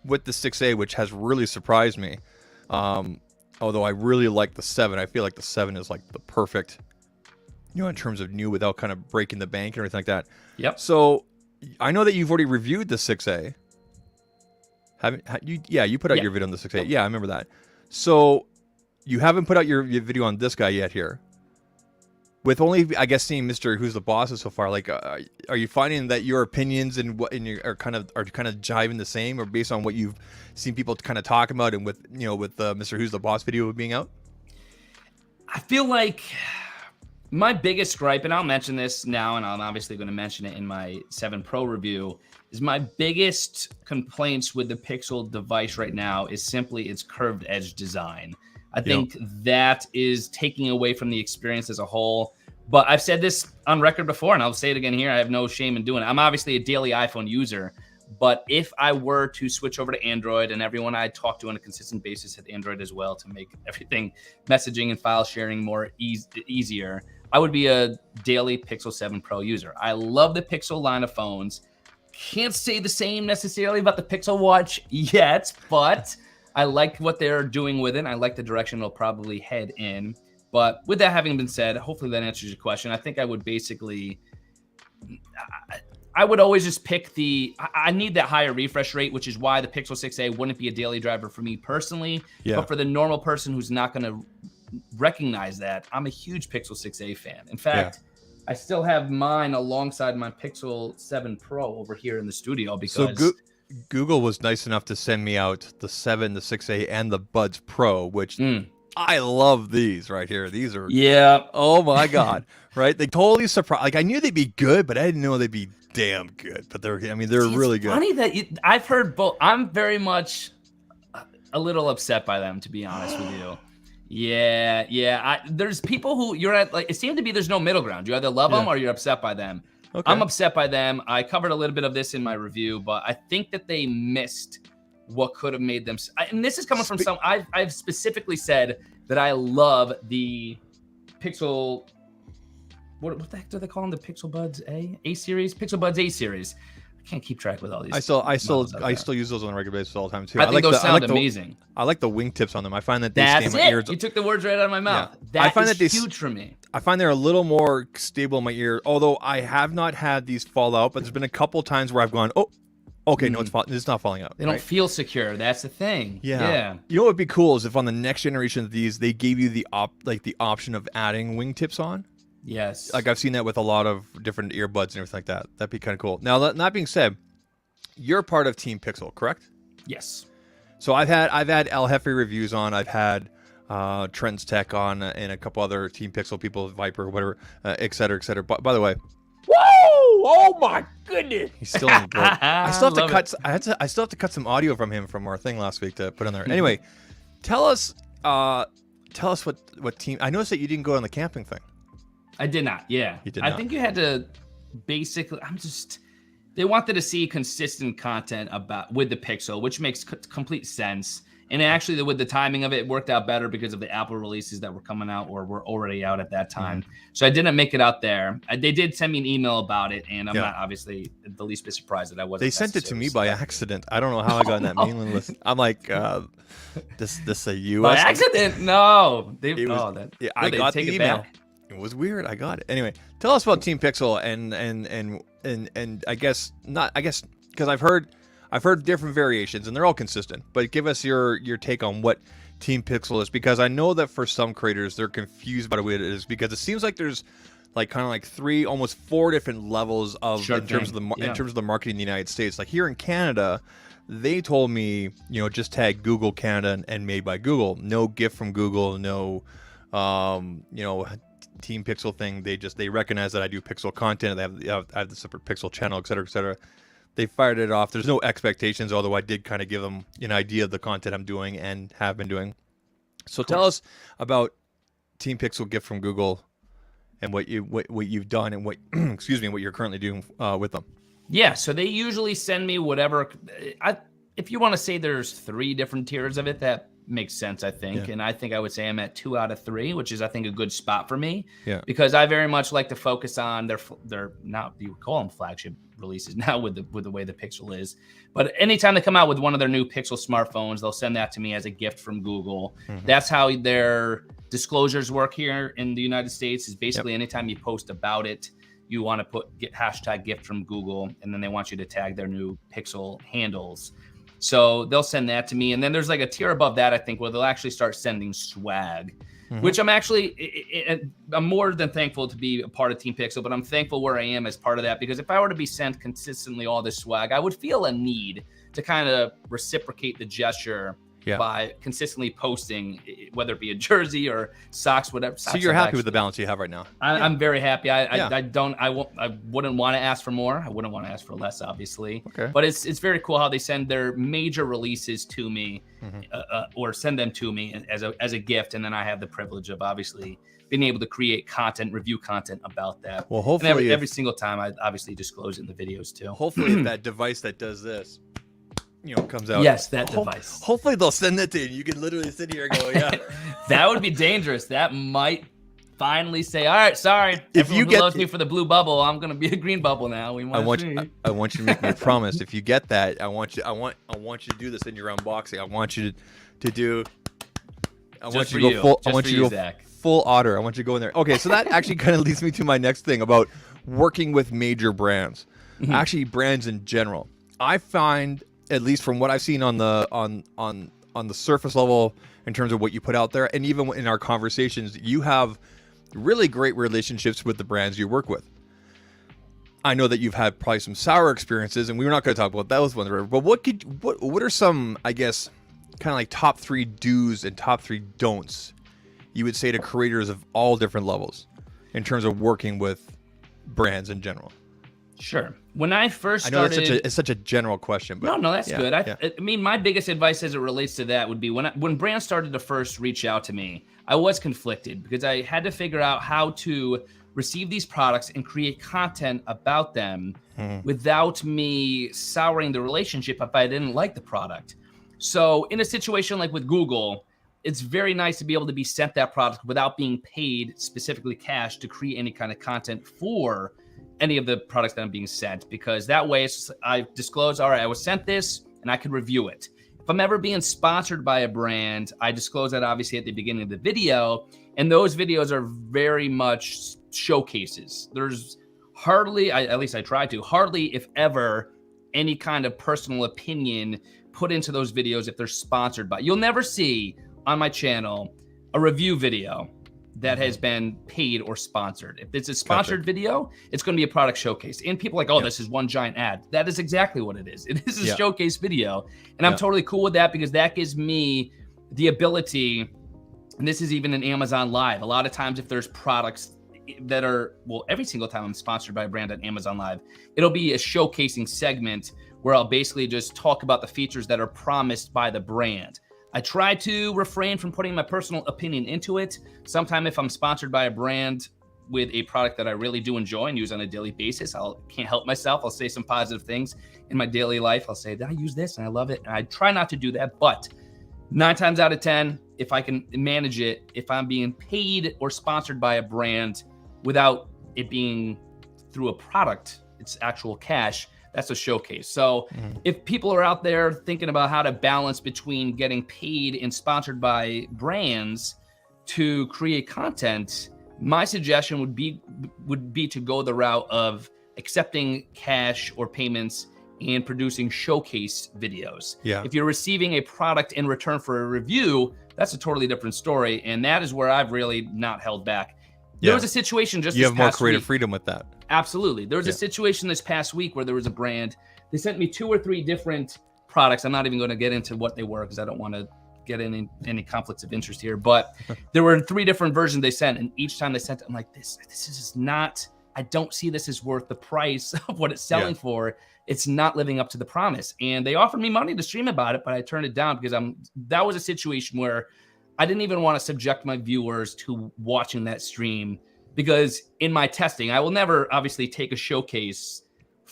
with the 6a, which has really surprised me. Although I really like the 7. I feel like the 7 is like the perfect, in terms of new, without kind of breaking the bank and everything like that. Yep. So I know that you've already reviewed the 6a. Haven't you? Yeah, you put out your video on the 6a. Yeah, I remember that. So you haven't put out your video on this guy yet here. With only, I guess, seeing Mr. Who's the Boss so far, like, are you finding that your opinions are kind of jiving the same, or based on what you've seen people kind of talk about, and with Mr. Who's the Boss video being out? I feel like my biggest gripe, and I'll mention this now, and I'm obviously going to mention it in my 7 Pro review, is my biggest complaints with the Pixel device right now is simply its curved edge design. I think that is taking away from the experience as a whole. But I've said this on record before, and I'll say it again here. I have no shame in doing it. I'm obviously a daily iPhone user, but if I were to switch over to Android, and everyone I talk to on a consistent basis had Android as well to make everything, messaging and file sharing, more easier, I would be a daily Pixel 7 Pro user. I love the Pixel line of phones. Can't say the same necessarily about the Pixel Watch yet, but I like what they're doing with it. I like the direction it'll probably head in. But with that having been said, hopefully that answers your question. I think I would basically, I would always just pick I need that higher refresh rate, which is why the Pixel 6a wouldn't be a daily driver for me personally. Yeah. But for the normal person who's not going to recognize that, I'm a huge Pixel 6a fan. In fact, I still have mine alongside my Pixel 7 Pro over here in the studio, because Google was nice enough to send me out the 7, the 6a, and the Buds Pro, which I love these right here. These are, oh my God, right? They totally surprised. Like, I knew they'd be good, but I didn't know they'd be damn good. But they're really good. Funny that I've heard both. I'm very much a little upset by them, to be honest with you. Yeah. There's people who you're at, like, it seemed to be there's no middle ground. You either love them or you're upset by them. Okay. I'm upset by them. I covered a little bit of this in my review, but I think that they missed what could have made them. And this is coming from some. I've specifically said that I love the Pixel. What the heck do they call them? The Pixel Buds A series, Pixel Buds A series. I can't keep track with all these. I still use those on a regular basis all the time too. I think those sound amazing. I like the wingtips on them. I find that they stay in my ears. You took the words right out of my mouth. Yeah. I find that huge for me. I find they're a little more stable in my ear. Although I have not had these fall out, but there's been a couple times where I've gone, oh, okay, no, it's not falling out. They don't feel secure. That's the thing. Yeah. You know what would be cool is if on the next generation of these, they gave you the option of adding wingtips on. Yes. Like I've seen that with a lot of different earbuds and everything like that. That'd be kind of cool. Now, that being said, you're part of Team Pixel, correct? Yes. So I've had El Jefe reviews on. I've had Trends Tech on, and a couple other Team Pixel people, Viper, whatever, et cetera, et cetera. By the way, Woo! Oh my goodness! he's still in the boat. I still have to Love cut. I still have to cut some audio from him from our thing last week to put on there. Anyway, tell us what team. I noticed that you didn't go on the camping thing. I did not. Yeah. You did I not. think you had to basically. They wanted to see consistent content with the Pixel, which makes complete sense. And actually, with the timing of it worked out better because of the Apple releases that were coming out or were already out at that time. So I didn't make it out there. They did send me an email about it, and I'm not obviously the least bit surprised that I wasn't. They sent it to me by accident. I don't know how I got on that mailing list. I'm like, this a U.S. By accident? No. I got the email. It was weird. I got it. Anyway, tell us about Team Pixel and I guess because I've heard different variations and they're all consistent. But give us your take on what Team Pixel is, because I know that for some creators they're confused by the way it is, because it seems like there's like kind of like 3, almost 4 different levels of in terms of the marketing in the United States. Like here in Canada, they told me, just tag Google Canada and made by Google. No gift from Google. No, Team Pixel thing. They recognize that I do Pixel content. I have the separate Pixel channel, et cetera, et cetera. They fired it off. There's no expectations, although I did kind of give them an idea of the content I'm doing and have been doing. So tell us about Team Pixel gift from Google and what you've done and what what you're currently doing with them. Yeah, so they usually send me whatever. If you want to say there's 3 different tiers of it, that makes sense, I think. Yeah. And I think I would say I'm at 2 out of 3, which is, I think, a good spot for me. Yeah. Because I very much like to focus on their now you would call them flagship releases now with the way the Pixel is. But anytime they come out with one of their new Pixel smartphones, they'll send that to me as a gift from Google. That's how their disclosures work here in the United States. Is basically anytime you post about it, you want to get hashtag gift from Google, and then they want you to tag their new Pixel handles. So they'll send that to me. And then there's like a tier above that, I think, where they'll actually start sending swag, which I'm more than thankful to be a part of Team Pixel, but I'm thankful where I am as part of that, because if I were to be sent consistently all this swag, I would feel a need to kind of reciprocate the gesture by consistently posting, whether it be a jersey or socks, whatever. So you're happy with the balance you have right now? I'm very happy. I wouldn't want to ask for more. I wouldn't want to ask for less, obviously. Okay. But it's very cool how they send their major releases to me, or send them to me as a gift, and then I have the privilege of obviously being able to create content, review content about that. Well, hopefully every single time I obviously disclose it in the videos too. Hopefully that device that does this, comes out. Yes, that device. Hopefully they'll send it to you. You can literally sit here and go, yeah. That would be dangerous. That might finally say, all right, sorry. If Everyone who loves me for the blue bubble, I'm going to be a green bubble now. I want you to make me a promise. If you get that, I want you to do this in your unboxing. I want you to do. I want you to go full. I want you to go full otter. I want you to go in there. Okay, so that actually kind of leads me to my next thing about working with major brands. Actually, brands in general. I find, at least from what I've seen on the surface level in terms of what you put out there, and even in our conversations, you have really great relationships with the brands you work with. I know that you've had probably some sour experiences, and we're not going to talk about those ones, but what are some, I guess, kind of like top 3 do's and top 3 don'ts you would say to creators of all different levels in terms of working with brands in general? Sure. When I first started, I know it's such a general question, but no, that's good. I mean, my biggest advice as it relates to that would be when brands started to first reach out to me, I was conflicted because I had to figure out how to receive these products and create content about them without me souring the relationship if I didn't like the product. So in a situation like with Google, it's very nice to be able to be sent that product without being paid specifically cash to create any kind of content for any of the products that I'm being sent, because that way I disclose, all right, I was sent this and I can review it. If I'm ever being sponsored by a brand, I disclose that obviously at the beginning of the video, and those videos are very much showcases. There's hardly, at least I try to, hardly if ever any kind of personal opinion put into those videos if they're sponsored by. You'll never see on my channel a review video that has been paid or sponsored. If it's a sponsored video, it's going to be a product showcase. And people are like, oh, this is one giant ad. That is exactly what it is. It is a showcase video. And I'm totally cool with that because that gives me the ability, and this is even in Amazon Live. A lot of times if there's products that are, well, every single time I'm sponsored by a brand on Amazon Live, it'll be a showcasing segment where I'll basically just talk about the features that are promised by the brand. I try to refrain from putting my personal opinion into it. Sometimes if I'm sponsored by a brand with a product that I really do enjoy and use on a daily basis, can't help myself. I'll say some positive things in my daily life. I'll say that I use this and I love it. And I try not to do that, but 9 times out of 10, if I can manage it, if I'm being paid or sponsored by a brand without it being through a product, it's actual cash, that's a showcase. So if people are out there thinking about how to balance between getting paid and sponsored by brands to create content, my suggestion would be to go the route of accepting cash or payments and producing showcase videos. If you're receiving a product in return for a review, that's a totally different story. And that is where I've really not held back. There was a situation just you this have more past creative week. freedom with that. Absolutely. There was a situation this past week where there was a brand. They sent me 2 or 3 different products. I'm not even going to get into what they were because I don't want to get any conflicts of interest here. But there were 3 different versions they sent. And each time they sent it, I'm like, this is not, I don't see this as worth the price of what it's selling for. It's not living up to the promise. And they offered me money to stream about it, but I turned it down because that was a situation where I didn't even want to subject my viewers to watching that stream, because in my testing, I will never obviously take a showcase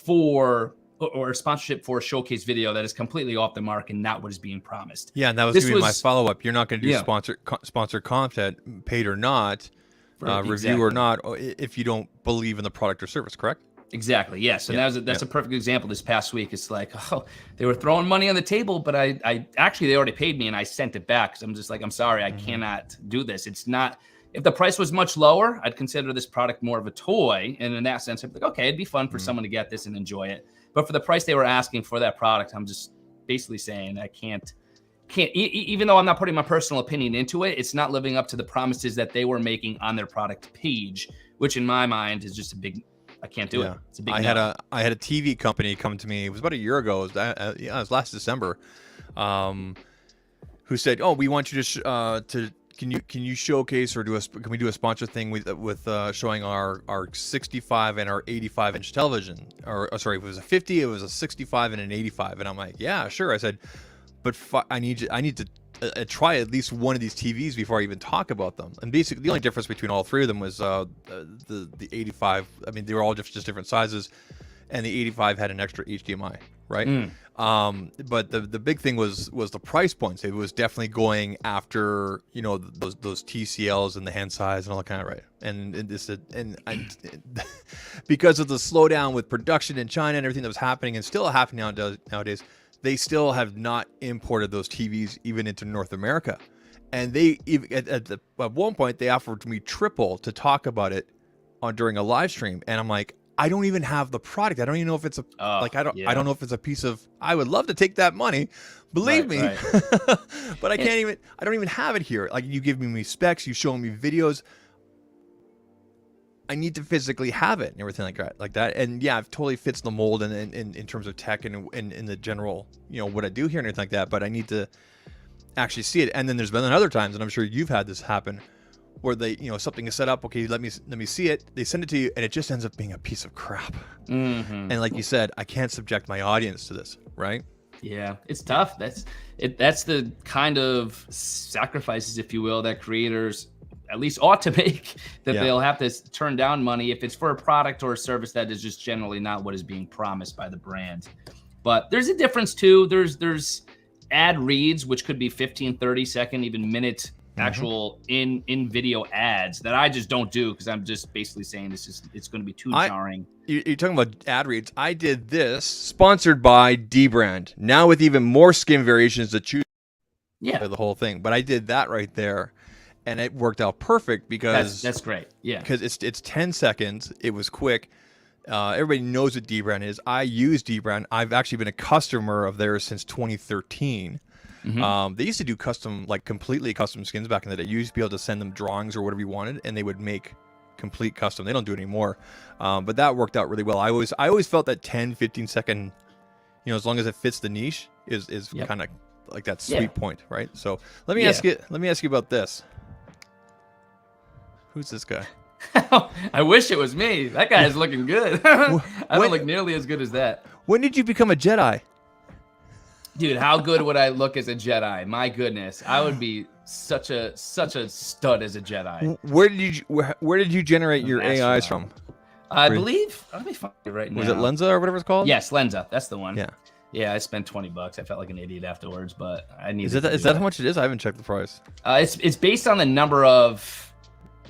or a sponsorship for a showcase video that is completely off the mark and not what is being promised. Yeah, and that was going to be my follow-up. You're not going to do sponsored content, paid or not, review or not, if you don't believe in the product or service, correct? Exactly. Yes. And that's a perfect example this past week. It's like, oh, they were throwing money on the table, but I actually, they already paid me and I sent it back. Cause I'm just like, I'm sorry, I cannot do this. It's not, if the price was much lower, I'd consider this product more of a toy. And in that sense, I'd be like, okay, it'd be fun for someone to get this and enjoy it. But for the price they were asking for that product, I'm just basically saying I can't, even though I'm not putting my personal opinion into it, it's not living up to the promises that they were making on their product page, which in my mind is just a big, I can't do it. It's a big no. I had a TV company come to me. It was about a year ago. It was last December. Who said, "Oh, we want you to can you showcase or can we do a sponsor thing with showing our 65 and our 85 inch television? Or sorry, if it was a 50, it was a 65 and an 85." And I'm like, "Yeah, sure." I said, "But I need to try at least one of these TVs before I even talk about them." And basically, the only difference between all 3 of them was the 85. I mean, they were all just different sizes, and the 85 had an extra HDMI, right? But the big thing was the price points. It was definitely going after those TCLs and the hand size and all that kind of right. And because of the slowdown with production in China and everything that was happening and still happening nowadays. They still have not imported those TVs even into North America. And they at one point they offered me triple to talk about it during a live stream. And I'm like, I don't even have the product. I don't even know if it's I don't know if it's a piece of, I would love to take that money, believe me. But I don't even have it here. Like, you give me specs, you show me videos. I need to physically have it and everything like that. And yeah, it totally fits the mold and in terms of tech and in the general, what I do here and everything like that. But I need to actually see it. And then there's been other times, and I'm sure you've had this happen, where they, something is set up. Okay, let me see it. They send it to you, and it just ends up being a piece of crap. And like you said, I can't subject my audience to this, right? Yeah, it's tough. That's the kind of sacrifices, if you will, that creators at least ought to make, that they'll have to turn down money if it's for a product or a service that is just generally not what is being promised by the brand. But there's a difference too. There's ad reads, which could be 15, 30 second, even minute actual in video ads that I just don't do, because I'm just basically saying it's going to be too jarring. You're talking about ad reads. I did this sponsored by D brand, now with even more skin variations to choose. For the whole thing. But I did that right there. And it worked out perfect because that's great. Yeah, because it's 10 seconds. It was quick. Everybody knows what D brand is. I use D brand. I've actually been a customer of theirs since 2013. They used to do completely custom skins back in the day. You used to be able to send them drawings or whatever you wanted, and they would make complete custom. They don't do it anymore, but that worked out really well. I always felt that 10, 15 second, as long as it fits the niche, is kind of like that sweet point, right? So let me ask you about this. Who's this guy? I wish it was me. That guy is looking good. I don't look nearly as good as that. When did you become a Jedi? Dude, how good would I look as a Jedi? My goodness, I would be such a stud as a Jedi. Where did you generate your AIs from? I believe. Let me find it right now. Was it Lenza or whatever it's called? Yes, Lenza. That's the one. Yeah. Yeah, I spent $20. I felt like an idiot afterwards, but I need. Is that how much it is? I haven't checked the price. It's based on the number of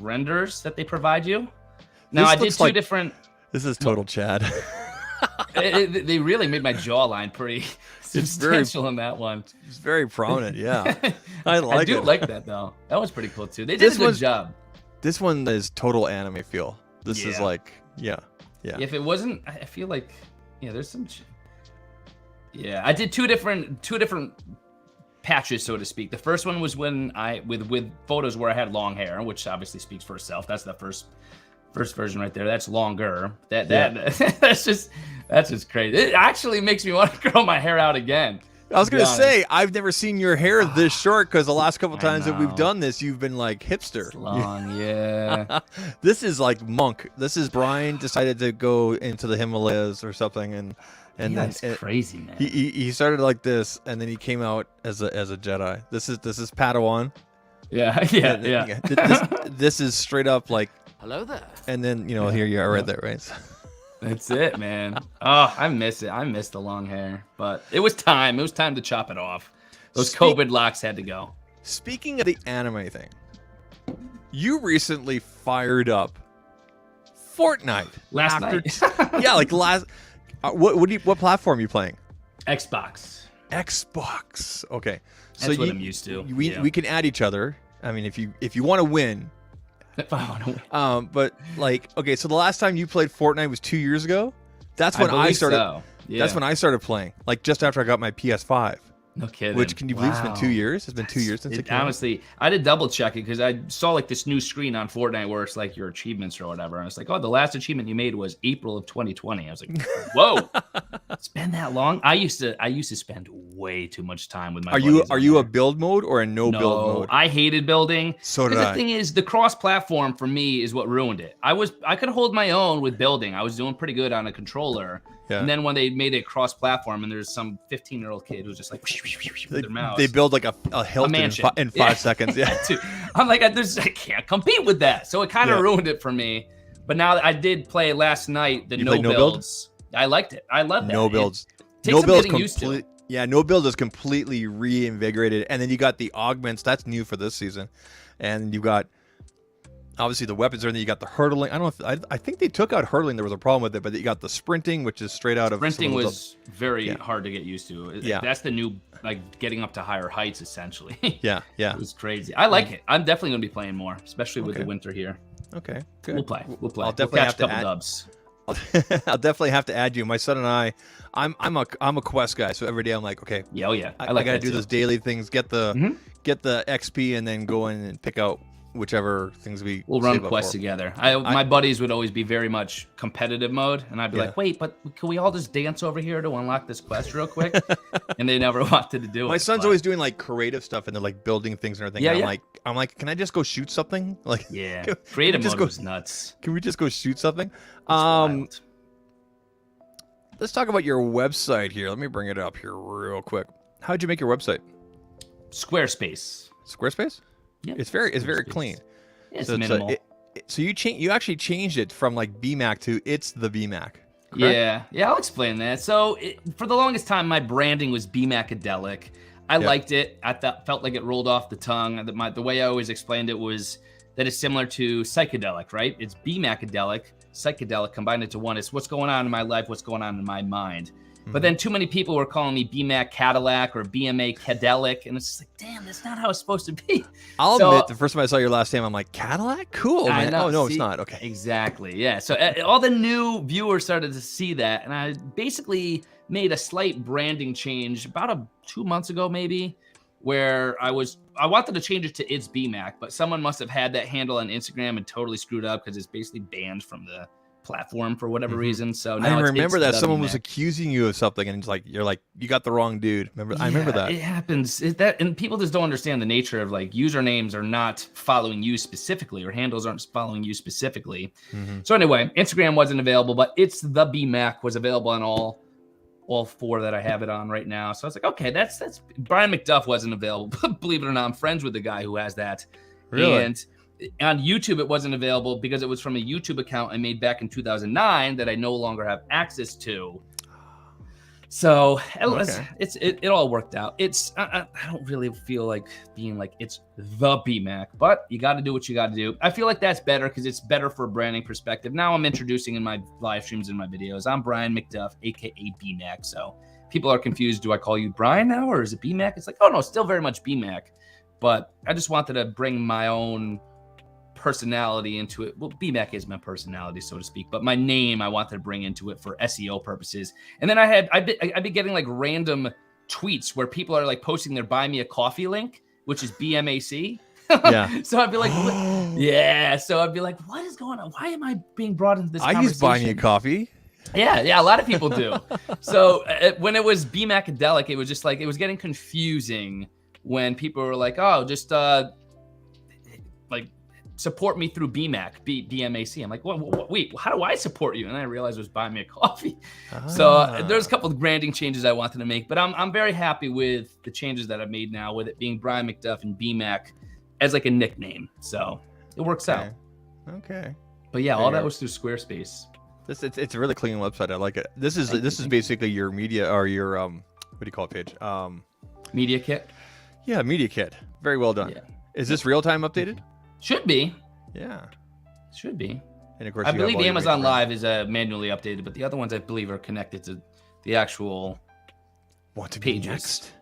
renders that they provide you. Now I did two different. This is total Chad. They really made my jawline pretty substantial in that one. It's very prominent, yeah. I do like that though. That was pretty cool too. They did a good job. This one is total anime feel. This is like, yeah. If it wasn't, I feel like, there's some. Yeah, I did two different patches, so to speak. The first one was when with photos where I had long hair, which obviously speaks for itself. That's the first version right there. That's longer. That's just crazy. It actually makes me want to grow my hair out again. I was gonna say, I've never seen your hair this short, because the last couple times that we've done this, you've been like hipster. It's long, yeah. This is like monk. This is Brian decided to go into the Himalayas or something, and then it's crazy, man. He started like this, and then he came out as a Jedi. This is Padawan. Yeah. This is straight up like, hello there. And then here you are right there, right? That's it, man. Oh, I miss it. I miss the long hair, but it was time. It was time to chop it off. Those COVID locks had to go. Speaking of the anime thing, you recently fired up Fortnite last night. Yeah, like last. What platform are you playing? Xbox. Okay, so that's what I'm used to. We can add each other. I mean, if you want to win. But like, okay, so the last time you played Fortnite was 2 years ago. That's when I started. So. Yeah. That's when I started playing. Like just after I got my PS5. No kidding. Which, can you believe it's been 2 years? It's been 2 years since it came honestly, I did double check it because I saw like this new screen on Fortnite where it's like your achievements or whatever. And it's like, oh, the last achievement you made was April of 2020. I was like, whoa, it's been that long. I used to spend way too much time with my buddies. Are you a build mode or a no build mode? I hated building. So did I. The thing is, the cross platform for me is what ruined it. I could hold my own with building. I was doing pretty good on a controller. Yeah. And then when they made it cross-platform, and there's some 15-year-old kid who's just like with their mouse. They build like a Hilton in 5 seconds. Yeah, I'm like, I can't compete with that. So it kind of ruined it for me. But now I did play last night the no builds. I liked it. I love that. No builds. No builds completely. Yeah, no build is completely reinvigorated, and then you got the augments. That's new for this season, and you got. Obviously, the weapons are in there. You got the hurdling. I think they took out hurdling. There was a problem with it, but you got the sprinting, which is straight out of. Sprinting was very hard to get used to. Yeah, that's the new getting up to higher heights essentially. Yeah. It was crazy. I like it. I'm definitely gonna be playing more, especially with the winter here. Okay, good. We'll play. I'll definitely have to add dubs. I'll definitely have to add you. My son and I'm a quest guy, so every day I'm like, okay, I gotta do those daily things, get the XP, and then go in and pick out whichever things we'll run quests together. My buddies would always be very much competitive mode, and I'd be like, wait, but can we all just dance over here to unlock this quest real quick? And they never wanted to do it. My son's always doing like creative stuff, and they're like building things and everything. Yeah, I'm like, can I just go shoot something? Like, creative mode was nuts. Can we just go shoot something? Let's talk about your website here. Let me bring it up here real quick. How'd you make your website? Squarespace. Yeah, it's very clean. It's minimal. So you actually changed it from like BMAC to it's the BMAC. Correct? Yeah, I'll explain that. So for the longest time, my branding was BMACadelic. I liked it. I felt like it rolled off the tongue. The way I always explained it was that it's similar to psychedelic, right? It's BMACadelic, psychedelic combined into one. It's what's going on in my life, what's going on in my mind. But then too many people were calling me BMAC Cadillac or BMAcadelic, and it's just like, damn, that's not how it's supposed to be. I'll admit, the first time I saw your last name, I'm like, Cadillac? Cool, man. Know. Oh, no, it's not. Okay. Exactly, yeah. So all the new viewers started to see that, and I basically made a slight branding change about 2 months ago, maybe. where I wanted to change it to It's BMAC, but someone must have had that handle on Instagram and totally screwed up because it's basically banned from the platform for whatever reason. So now I remember that someone BMAC. was accusing you of something, and it's like you're like, you got the wrong dude. I remember that. It happens. And people just don't understand the nature of like usernames are not following you specifically, or handles aren't following you specifically. So anyway, Instagram wasn't available, but It's the BMAC was available on all 4 that I have it on right now. So I was like, okay, that's Brian McDuff wasn't available. Believe it or not, I'm friends with the guy who has that. Really? And on YouTube, it wasn't available because it was from a YouTube account I made back in 2009 that I no longer have access to. So it all worked out. I don't really feel like being like it's the BMAC, but you got to do what you got to do. I feel like that's better because it's better for a branding perspective. Now I'm introducing in my live streams and my videos, I'm Brian McDuff, aka BMAC. So people are confused. Do I call you Brian now or is it BMAC? It's like, oh no, still very much BMAC. But I just wanted to bring my own personality into it. Well, BMAC is my personality, so to speak, but my name I wanted to bring into it for SEO purposes. And then I'd be getting like random tweets where people are like posting their buy me a coffee link, which is BMAC. Yeah. So I'd be like, yeah. So I'd be like, what is going on? Why am I being brought into this I conversation? use buy me a coffee. Yeah, a lot of people do. So when it was BMACadelic, it was just like, it was getting confusing when people were like, oh, just like support me through BMAC. I'm like, wait, how do I support you? And then I realized it was buy me a coffee. So there's a couple of branding changes I wanted to make, but I'm very happy with the changes that I've made now, with it being Brian McDuff and BMAC as like a nickname. So it works out. Okay. But yeah, all that was through Squarespace. It's a really clean website. I like it. This is basically your media, or your what do you call it, page? Media kit. Yeah, media kit. Very well done. Yeah. Is this real time updated? Should be. Yeah. Should be. And of course, I believe the Amazon Live is manually updated, but the other ones I believe are connected to the actual want to pages. Be next.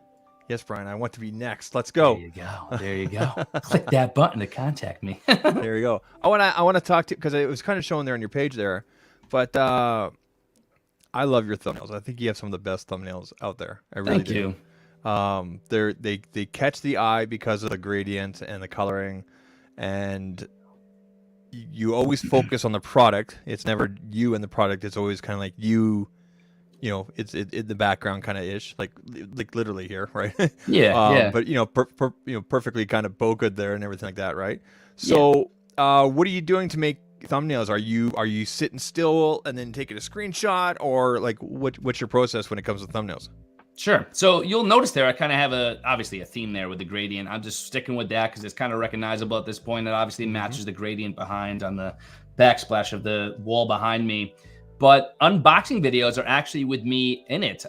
Yes, Brian, I want to be next. Let's go. There you go. Click that button to contact me. There you go. I want to talk to, because it was kind of showing there on your page there, but I love your thumbnails. I think you have some of the best thumbnails out there. I really do. Thank you. They catch the eye because of the gradient and the coloring, and you always focus on the product. It's never you and the product. It's always kind of like you know, it's in the background kind of ish, like literally here, right? Yeah. But perfectly kind of bokeh there and everything like that, right? So, what are you doing to make thumbnails? Are you sitting still and then taking a screenshot, or like what's your process when it comes to thumbnails? Sure. So you'll notice there, I kind of have obviously a theme there with the gradient. I'm just sticking with that because it's kind of recognizable at this point. It obviously matches the gradient behind on the backsplash of the wall behind me. But unboxing videos are actually with me in it.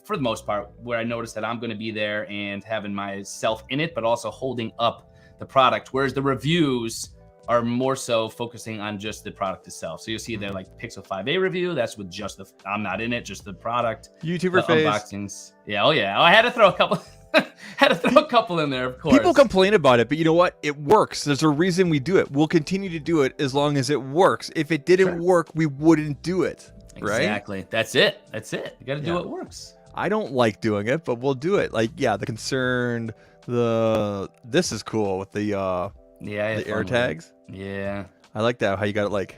For the most part, where I noticed that I'm going to be there and having myself in it, but also holding up the product. Whereas the reviews are more so focusing on just the product itself. So you'll see there like Pixel 5a review. That's with just I'm not in it, just the product. YouTuber face. Unboxings. Yeah. Oh yeah. I had to throw a couple. In there, of course. People complain about it, but you know what? It works. There's a reason we do it. We'll continue to do it as long as it works. If it didn't work, we wouldn't do it. Right? Exactly. That's it. You got to do what works. I don't like doing it, but we'll do it. Like, the concerned, this is cool with the air tags. Yeah. I like that, how you got it like.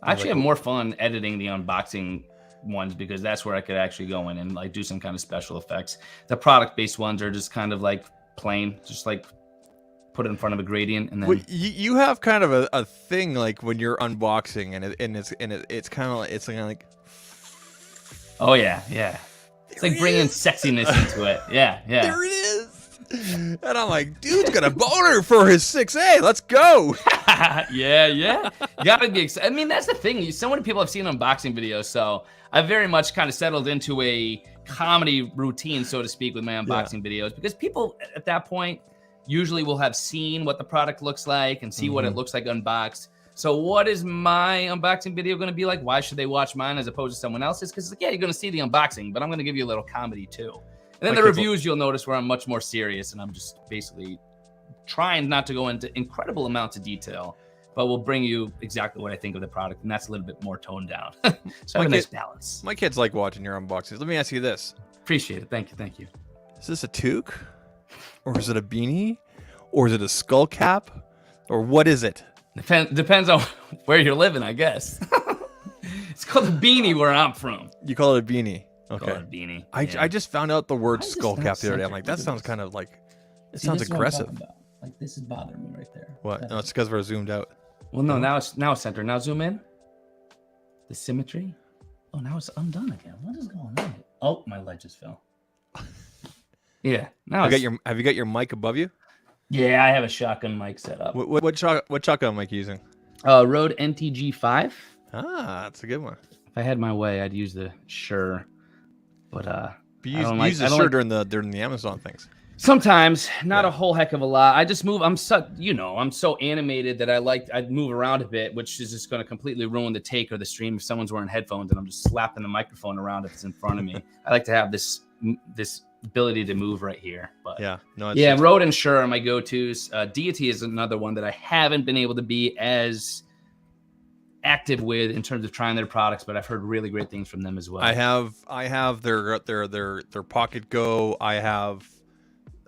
I actually have more fun editing the unboxing ones because that's where I could actually go in and like do some kind of special effects. The product-based ones are just kind of like plain, just like put it in front of a gradient and then. Well, you have kind of a thing like when you're unboxing it's kind of like. Oh yeah. It's like bringing sexiness into it. Yeah. There it is. And I'm like, dude's got a boner for his 6A. Let's go. Yeah. You gotta be excited. I mean, that's the thing. So many people have seen unboxing videos, so I've very much kind of settled into a comedy routine, so to speak, with my unboxing videos, because people at that point usually will have seen what the product looks like and see what it looks like unboxed. So what is my unboxing video going to be like? Why should they watch mine as opposed to someone else's? Because you're going to see the unboxing, but I'm going to give you a little comedy too. And then the reviews, you'll notice where I'm much more serious, and I'm just basically trying not to go into incredible amounts of detail, but we'll bring you exactly what I think of the product, and that's a little bit more toned down. So I have a nice balance. My kids like watching your unboxings. Let me ask you this. Appreciate it. Thank you. Is this a toque? or is it a beanie, or is it a skull cap, or what is it? Depends on where you're living, I guess. It's called a beanie where I'm from. You call it a beanie. Okay. Call it a beanie. I just found out the word Why is skull this cap not the other day. I'm centered? like, that Look at sounds this. kind of like, it See, sounds this is what I'm aggressive. talking about. Like, this is bothering me right there. What? No, it's because we're zoomed out. Well, no, now it's centered. Now zoom in. The symmetry. Oh, now it's undone again. What is going on? Oh, my leg just fell. Yeah. Now Have you got your mic above you? Yeah, I have a shotgun mic set up. What shotgun mic are you using? Rode NTG5. Ah, that's a good one. If I had my way, I'd use the Shure, but You use the Shure during the Amazon things. Sometimes, not a whole heck of a lot. I just move. I'm so animated that I'd move around a bit, which is just going to completely ruin the take or the stream if someone's wearing headphones and I'm just slapping the microphone around if it's in front of me. I like to have this ability to move right here. But Rode and Shure are my go-tos. Deity is another one that I haven't been able to be as active with in terms of trying their products, but I've heard really great things from them as well. I have their Pocket Go. I have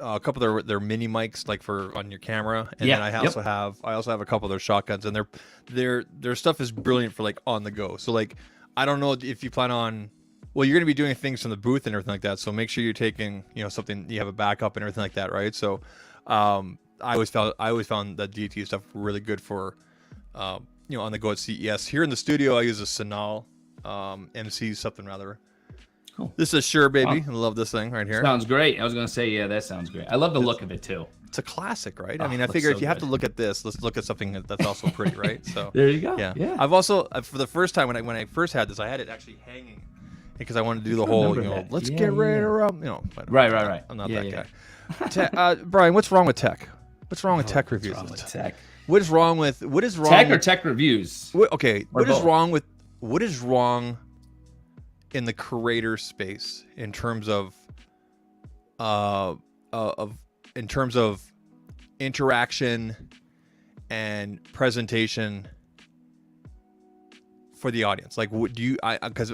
a couple of their mini mics, like for on your camera, and then I also have a couple of their shotguns, and their stuff is brilliant for like on the go. So like, I don't know if you plan on, well, you're going to be doing things from the booth and everything like that. So make sure you're taking, something, you have a backup and everything like that, right? So I always found that DT stuff really good for on the go at CES. Here in the studio, I use a Sonal MC something rather. Cool. This is Shure, baby. Wow. I love this thing right here. Sounds great. I was going to say, yeah, that sounds great. I love the look of it too. It's a classic, right? I mean, I figure if you have to look at this, let's look at something that's also pretty, right? So there you go. Yeah. I've also, for the first time when I first had this, I had it actually hanging because I wanted to do the whole, let's get ready to rub, Right. I'm not that guy. Brian, what's wrong with tech? What's wrong with tech reviews? What's wrong with tech? What is wrong tech or tech reviews? What is wrong in the creator space in terms of interaction and presentation for the audience? Like, what do you? Because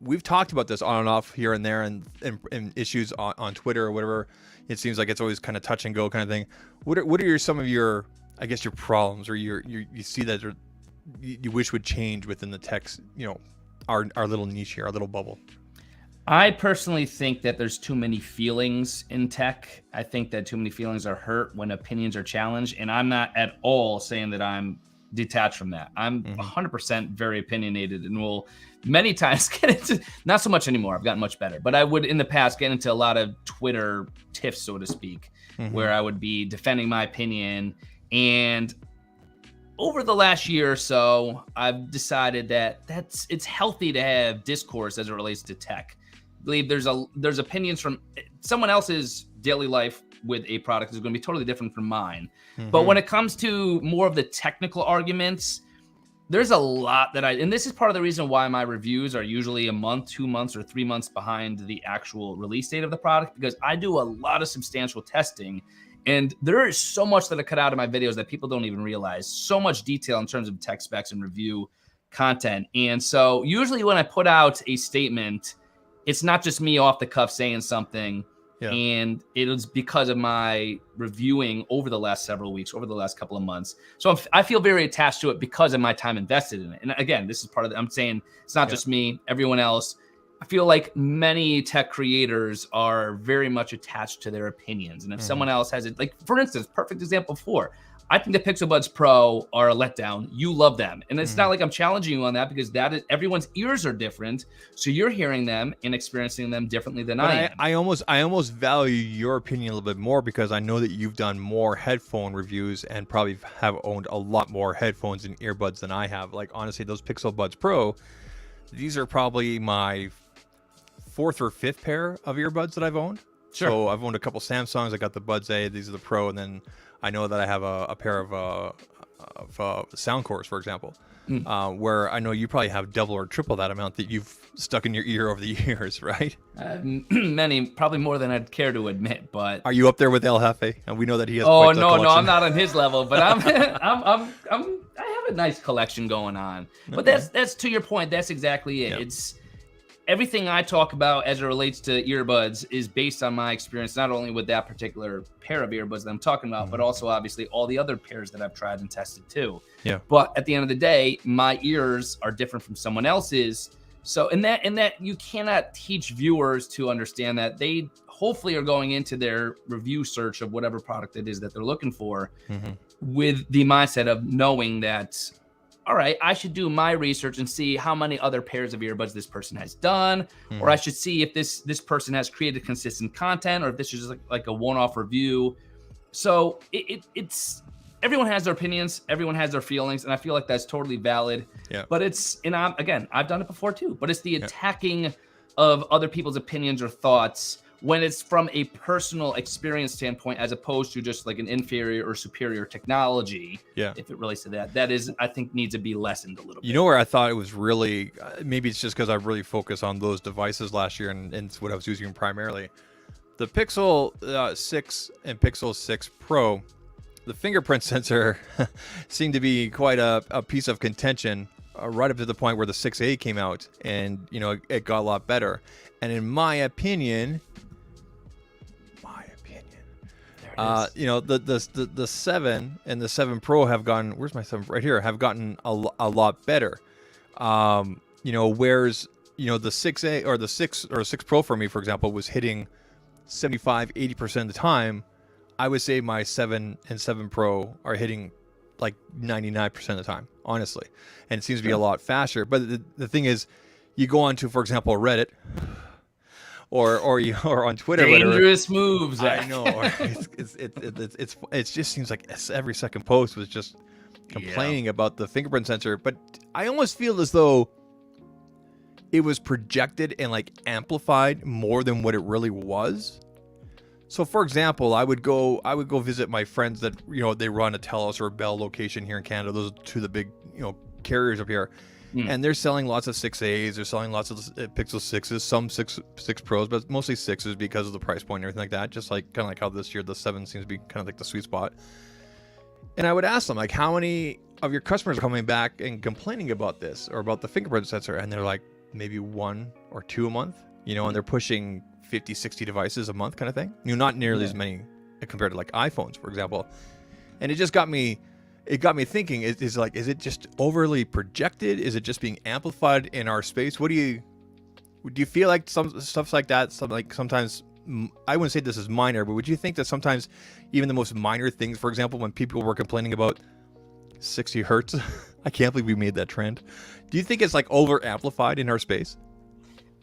we've talked about this on and off here and there, and issues on Twitter or whatever. It seems like it's always kind of touch and go kind of thing. What are some of your, I guess, your problems, or you see that you wish would change within the tech, our little niche here, our little bubble? I personally think that there's too many feelings in tech. I think that too many feelings are hurt when opinions are challenged, and I'm not at all saying that I'm detached from that. I'm 100% very opinionated and will many times get into, not so much anymore, I've gotten much better, but I would in the past get into a lot of Twitter tiffs, so to speak, where I would be defending my opinion. And over the last year or so, I've decided that it's healthy to have discourse as it relates to tech. I believe there's opinions from someone else's daily life with a product is going to be totally different from mine. But when it comes to more of the technical arguments, there's a lot that and this is part of the reason why my reviews are usually a month, 2 months, or 3 months behind the actual release date of the product, because I do a lot of substantial testing. And there is so much that I cut out of my videos that people don't even realize. So much detail in terms of tech specs and review content. And so usually when I put out a statement, it's not just me off the cuff saying something. Yeah. And it was because of my reviewing over the last several weeks, over the last couple of months. So I feel very attached to it because of my time invested in it. And again, this is part of I'm saying it's not just me, everyone else. I feel like many tech creators are very much attached to their opinions. And if someone else has it, like for instance, perfect example I think the Pixel Buds Pro are a letdown. You love them. And it's not like I'm challenging you on that, because everyone's ears are different. So you're hearing them and experiencing them differently than I am. I almost value your opinion a little bit more, because I know that you've done more headphone reviews and probably have owned a lot more headphones and earbuds than I have. Like honestly, those Pixel Buds Pro, these are probably my 4th or 5th pair of earbuds that I've owned. Sure. So I've owned a couple Samsungs. I got the Buds A. These are the Pro, and then I know that I have a pair of Soundcores, for example, where I know you probably have double or triple that amount that you've stuck in your ear over the years, right? Many, probably more than I'd care to admit. But are you up there with El Jefe? And we know that he has. Oh no, I'm not on his level, but I have a nice collection going on. But that's to your point. That's exactly it. everything I talk about as it relates to earbuds is based on my experience, not only with that particular pair of earbuds that I'm talking about, but also obviously all the other pairs that I've tried and tested too. Yeah. But at the end of the day, my ears are different from someone else's. So in that you cannot teach viewers to understand that. They hopefully are going into their review search of whatever product it is that they're looking for with the mindset of knowing that, all right, I should do my research and see how many other pairs of earbuds this person has done, or I should see if this person has created consistent content, or if this is just like a one-off review. So it's everyone has their opinions, everyone has their feelings, and I feel like that's totally valid. Yeah. But I've done it before too. But it's the attacking of other people's opinions or thoughts when it's from a personal experience standpoint, as opposed to just like an inferior or superior technology. Yeah. If it relates to that is, I think, needs to be lessened a little bit. You know where I thought it was really, maybe it's just because I really focused on those devices last year and it's what I was using primarily. The Pixel 6 and Pixel 6 Pro, the fingerprint sensor seemed to be quite a piece of contention right up to the point where the 6A came out, and it got a lot better. And in my opinion, the 7 and the 7 Pro have gotten, where's my 7 right here, have gotten a lot better. Whereas the 6A or the 6 Pro for me, for example, was hitting 75-80% of the time. I would say my 7 and 7 Pro are hitting like 99% of the time, honestly. And it seems to be a lot faster. But the thing is, you go on to, for example, Reddit or on Twitter. Dangerous moves. I know. It just seems like every second post was just complaining about the fingerprint sensor. But I almost feel as though it was projected and like amplified more than what it really was. So, for example, I would go visit my friends that they run a TELUS or a Bell location here in Canada. Those are two of the big carriers up here, and they're selling lots of 6As. They're selling lots of Pixel 6s, some 6 Pros, but mostly 6s because of the price point and everything like that. Just like kind of like how this year the 7 seems to be kind of like the sweet spot. And I would ask them, like, how many of your customers are coming back and complaining about this or about the fingerprint sensor? And they're like, maybe 1 or 2 a month, and they're pushing 50, 60 devices a month kind of thing. Not nearly as many compared to like iPhones, for example. And it just got me thinking, is it just overly projected? Is it just being amplified in our space? Do you feel like some stuff like that, sometimes, I wouldn't say this is minor, but would you think that sometimes even the most minor things, for example, when people were complaining about 60 hertz, I can't believe we made that trend. Do you think it's like over amplified in our space?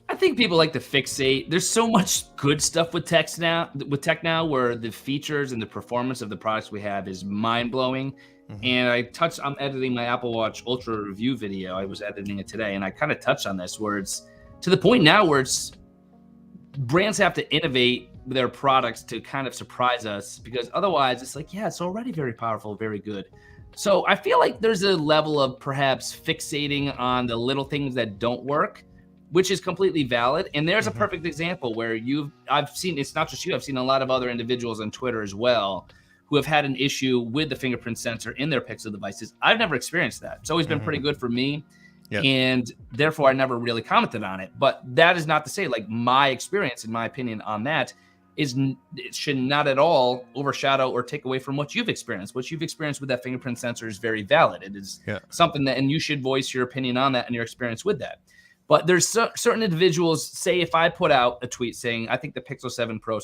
I think people like to fixate. There's so much good stuff with tech now, where the features and the performance of the products we have is mind-blowing. And I'm editing my Apple Watch Ultra review video. I was editing it today, and I kind of touched on this, where it's to the point now where it's brands have to innovate their products to kind of surprise us, because otherwise it's like, it's already very powerful, very good. So I feel like there's a level of perhaps fixating on the little things that don't work, which is completely valid. And there's a perfect example where I've seen, it's not just you, I've seen a lot of other individuals on Twitter as well who have had an issue with the fingerprint sensor in their Pixel devices. I've never experienced that. It's always been pretty good for me. Yep. And therefore I never really commented on it. But that is not to say, like, my experience, in my opinion, on that it should not at all overshadow or take away from what you've experienced. What you've experienced with that fingerprint sensor is very valid. It is something that, and you should voice your opinion on that and your experience with that. But there's certain individuals, say if I put out a tweet saying, I think the Pixel 7 Pro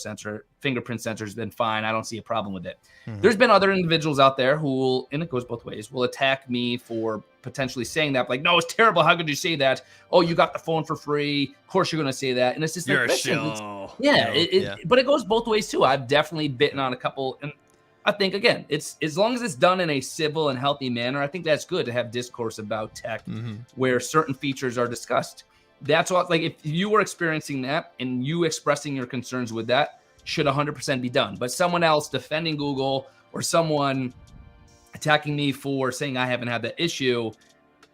fingerprint sensor has been fine, I don't see a problem with it. There's been other individuals out there who will, and it goes both ways, will attack me for potentially saying that. Like, no, it's terrible. How could you say that? Oh, you got the phone for free. Of course you're going to say that. And it's just you're like, a shill. But it goes both ways too. I've definitely bitten on a couple, and I think, again, it's as long as it's done in a civil and healthy manner, I think that's good to have discourse about tech where certain features are discussed. That's what, like, if you were experiencing that and you expressing your concerns with that should 100% be done. But someone else defending Google or someone attacking me for saying I haven't had that issue,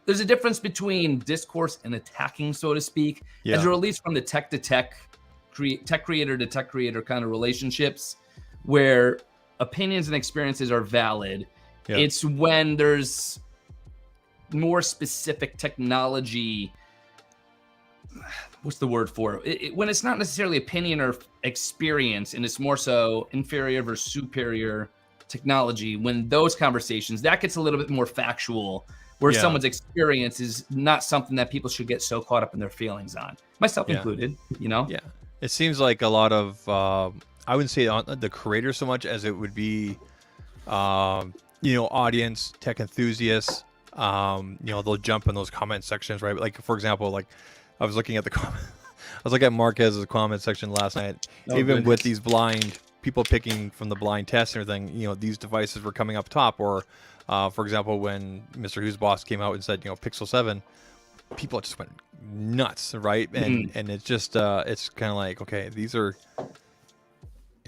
there's a difference between discourse and attacking, so to speak, as it relates from the tech to tech, tech creator to tech creator kind of relationships where opinions and experiences are valid. It's when there's more specific technology what's the word for it? When it's not necessarily opinion or experience, and it's more so inferior versus superior technology, when those conversations, that gets a little bit more factual, where someone's experience is not something that people should get so caught up in their feelings on, myself included, you know? Yeah. It seems like a lot of, I wouldn't say on the creators so much as it would be, audience, tech enthusiasts, they'll jump in those comment sections, right? Like, for example, like I was looking at I was looking at Marquez's comment section last night, with these blind people picking from the blind test and everything, these devices were coming up top. Or, for example, when Mr. Who's Boss came out and said, Pixel 7, people just went nuts, right? And and it's just, it's kind of like, okay, these are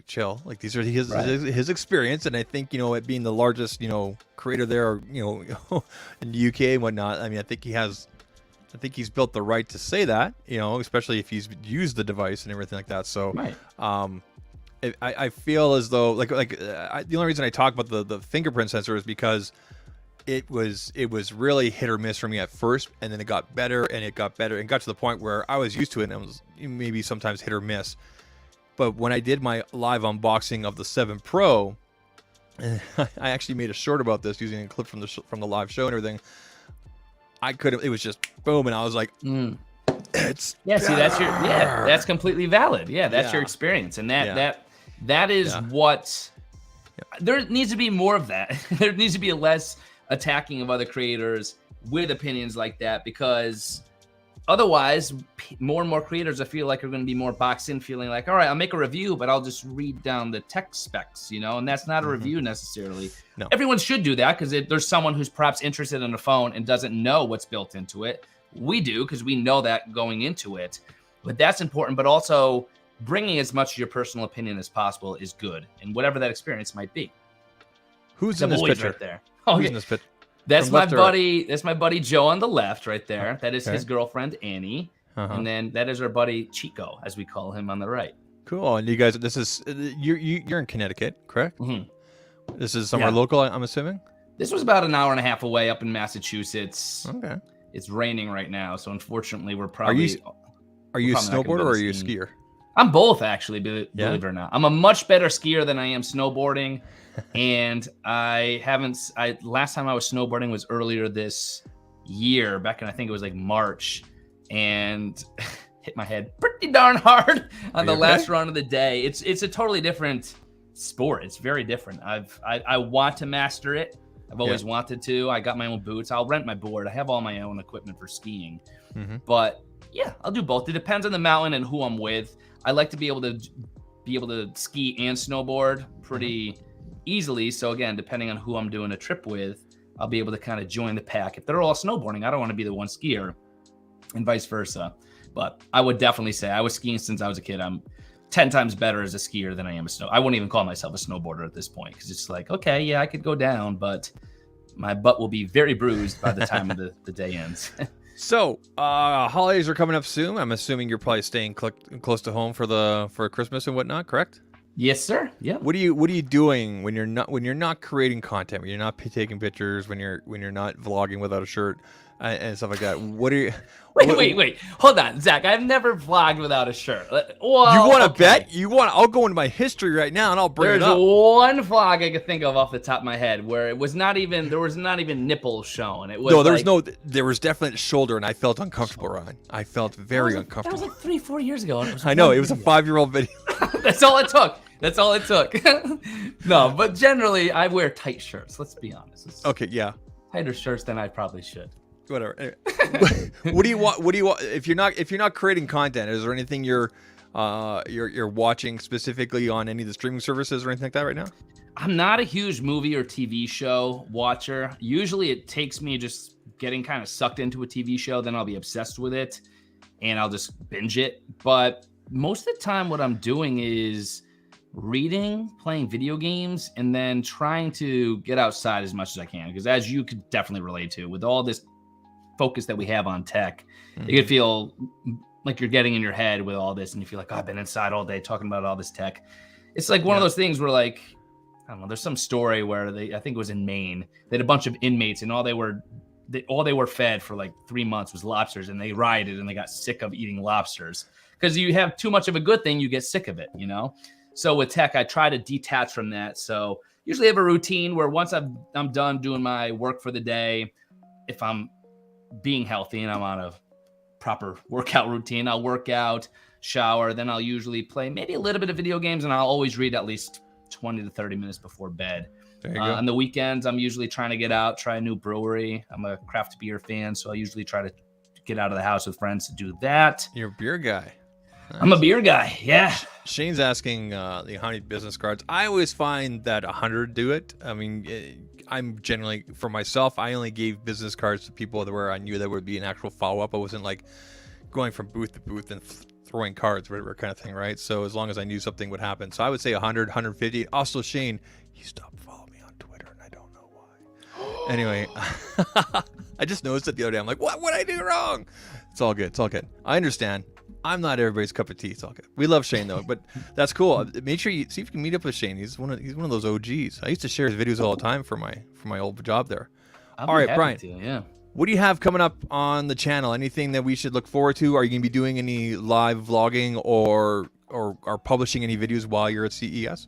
chill. Like, these are his experience. And I think, it being the largest, creator there, in the UK and whatnot, I mean, I think he's built the right to say that, especially if he's used the device and everything like that. So, I feel as though the only reason I talk about the fingerprint sensor is because it was really hit or miss for me at first, and then it got better and it got better and got to the point where I was used to it, and it was maybe sometimes hit or miss. But when I did my live unboxing of the 7 Pro, I actually made a short about this using a clip from the live show and everything. It was just boom, and I was like, it's that's completely valid. Yeah, that's your experience, and that is what there needs to be more of that. There needs to be a less attacking of other creators with opinions like that, because otherwise more and more creators, I feel like, are going to be more boxed in, feeling like, all right, I'll make a review, but I'll just read down the tech specs, and that's not a review necessarily. No. Everyone should do that, because if there's someone who's perhaps interested in a phone and doesn't know what's built into it, we do, because we know that going into it. But that's important. But also bringing as much of your personal opinion as possible is good, and whatever that experience might be. Who's in this picture? Right there. Who's in this picture? That's my buddy. That's my buddy Joe on the left, right there. That is his girlfriend Annie, and then that is our buddy Chico, as we call him, on the right. Cool. And you guys, this is you're in Connecticut, correct? Mm-hmm. This is somewhere local, I'm assuming. This was about an hour and a half away, up in Massachusetts. Okay. It's raining right now, so unfortunately, we're probably. Are you a snowboarder or are you a skier? I'm both, actually. Believe it or not, I'm a much better skier than I am snowboarding. And last time I was snowboarding was earlier this year, back in, I think it was like March, and hit my head pretty darn hard on the last run of the day. It's a totally different sport. It's very different. I want to master it. I've always wanted to. I got my own boots. I'll rent my board. I have all my own equipment for skiing. But yeah, I'll do both. It depends on the mountain and who I'm with. I like to be able to ski and snowboard pretty easily. So again, depending on who I'm doing a trip with, I'll be able to kind of join the pack. If they're all snowboarding, I don't want to be the one skier, and vice versa. But I would definitely say I was skiing since I was a kid. I'm 10 times better as a skier than I am I wouldn't even call myself a snowboarder at this point, because it's like, okay, yeah, I could go down, but my butt will be very bruised by the time of the day ends. So, holidays are coming up soon. I'm assuming you're probably staying close to home for Christmas and whatnot, correct? Yes, sir. Yeah. What are you doing when you're not creating content, when you're not taking pictures, when you're not vlogging without a shirt and stuff like that? What are you? Wait. Hold on, Zach. I've never vlogged without a shirt. Well, you want to bet? I'll go into my history right now and I'll bring it up. There's one vlog I could think of off the top of my head where there was not even nipples shown. It was there was definitely shoulder, and I felt uncomfortable, Ryan. I felt very uncomfortable. That was like 3-4 years ago. I know, it was a 5-year-old video. That's all it took. No, but generally I wear tight shirts. Let's be honest. Okay, yeah. Tighter shirts than I probably should. Whatever. Anyway. What do you want? If you're not creating content, is there anything you're watching specifically on any of the streaming services or anything like that right now? I'm not a huge movie or TV show watcher. Usually it takes me just getting kind of sucked into a TV show, then I'll be obsessed with it and I'll just binge it. But most of the time what I'm doing is reading, playing video games, and then trying to get outside as much as I can. Because as you could definitely relate to, with all this focus that we have on tech, it could feel like you're getting in your head with all this, and you feel like, oh, I've been inside all day talking about all this tech. It's like one of those things where, like, I don't know, there's some story where I think it was in Maine, they had a bunch of inmates, and all they were all they were fed for like 3 months was lobsters, and they rioted and they got sick of eating lobsters because you have too much of a good thing, you get sick of it, you know? So with tech, I try to detach from that. So usually I have a routine where once I'm done doing my work for the day, if I'm being healthy and I'm on a proper workout routine, I'll work out, shower, then I'll usually play maybe a little bit of video games, and I'll always read at least 20 to 30 minutes before bed. There you go. On the weekends, I'm usually trying to get out, try a new brewery. I'm a craft beer fan, so I usually try to get out of the house with friends to do that. You're a beer guy. Nice. I'm a beer guy, yeah. Shane's asking how many business cards. I always find that 100 do it. I mean, I'm generally, for myself, I only gave business cards to people where I knew there would be an actual follow-up. I wasn't like going from booth to booth and throwing cards, whatever kind of thing, right? So as long as I knew something would happen. So I would say 100, 150. Also, Shane, you stopped following me on Twitter, and I don't know why. Anyway, I just noticed it the other day. I'm like, what would I do wrong? It's all good. It's all good. I understand. I'm not everybody's cup of tea. It's all good. We love Shane though, but that's cool. Make sure you see if you can meet up with Shane. He's one of those OGs. I used to share his videos all the time for my old job there. All right, Brian. Yeah. What do you have coming up on the channel? Anything that we should look forward to? Are you going to be doing any live vlogging or publishing any videos while you're at CES?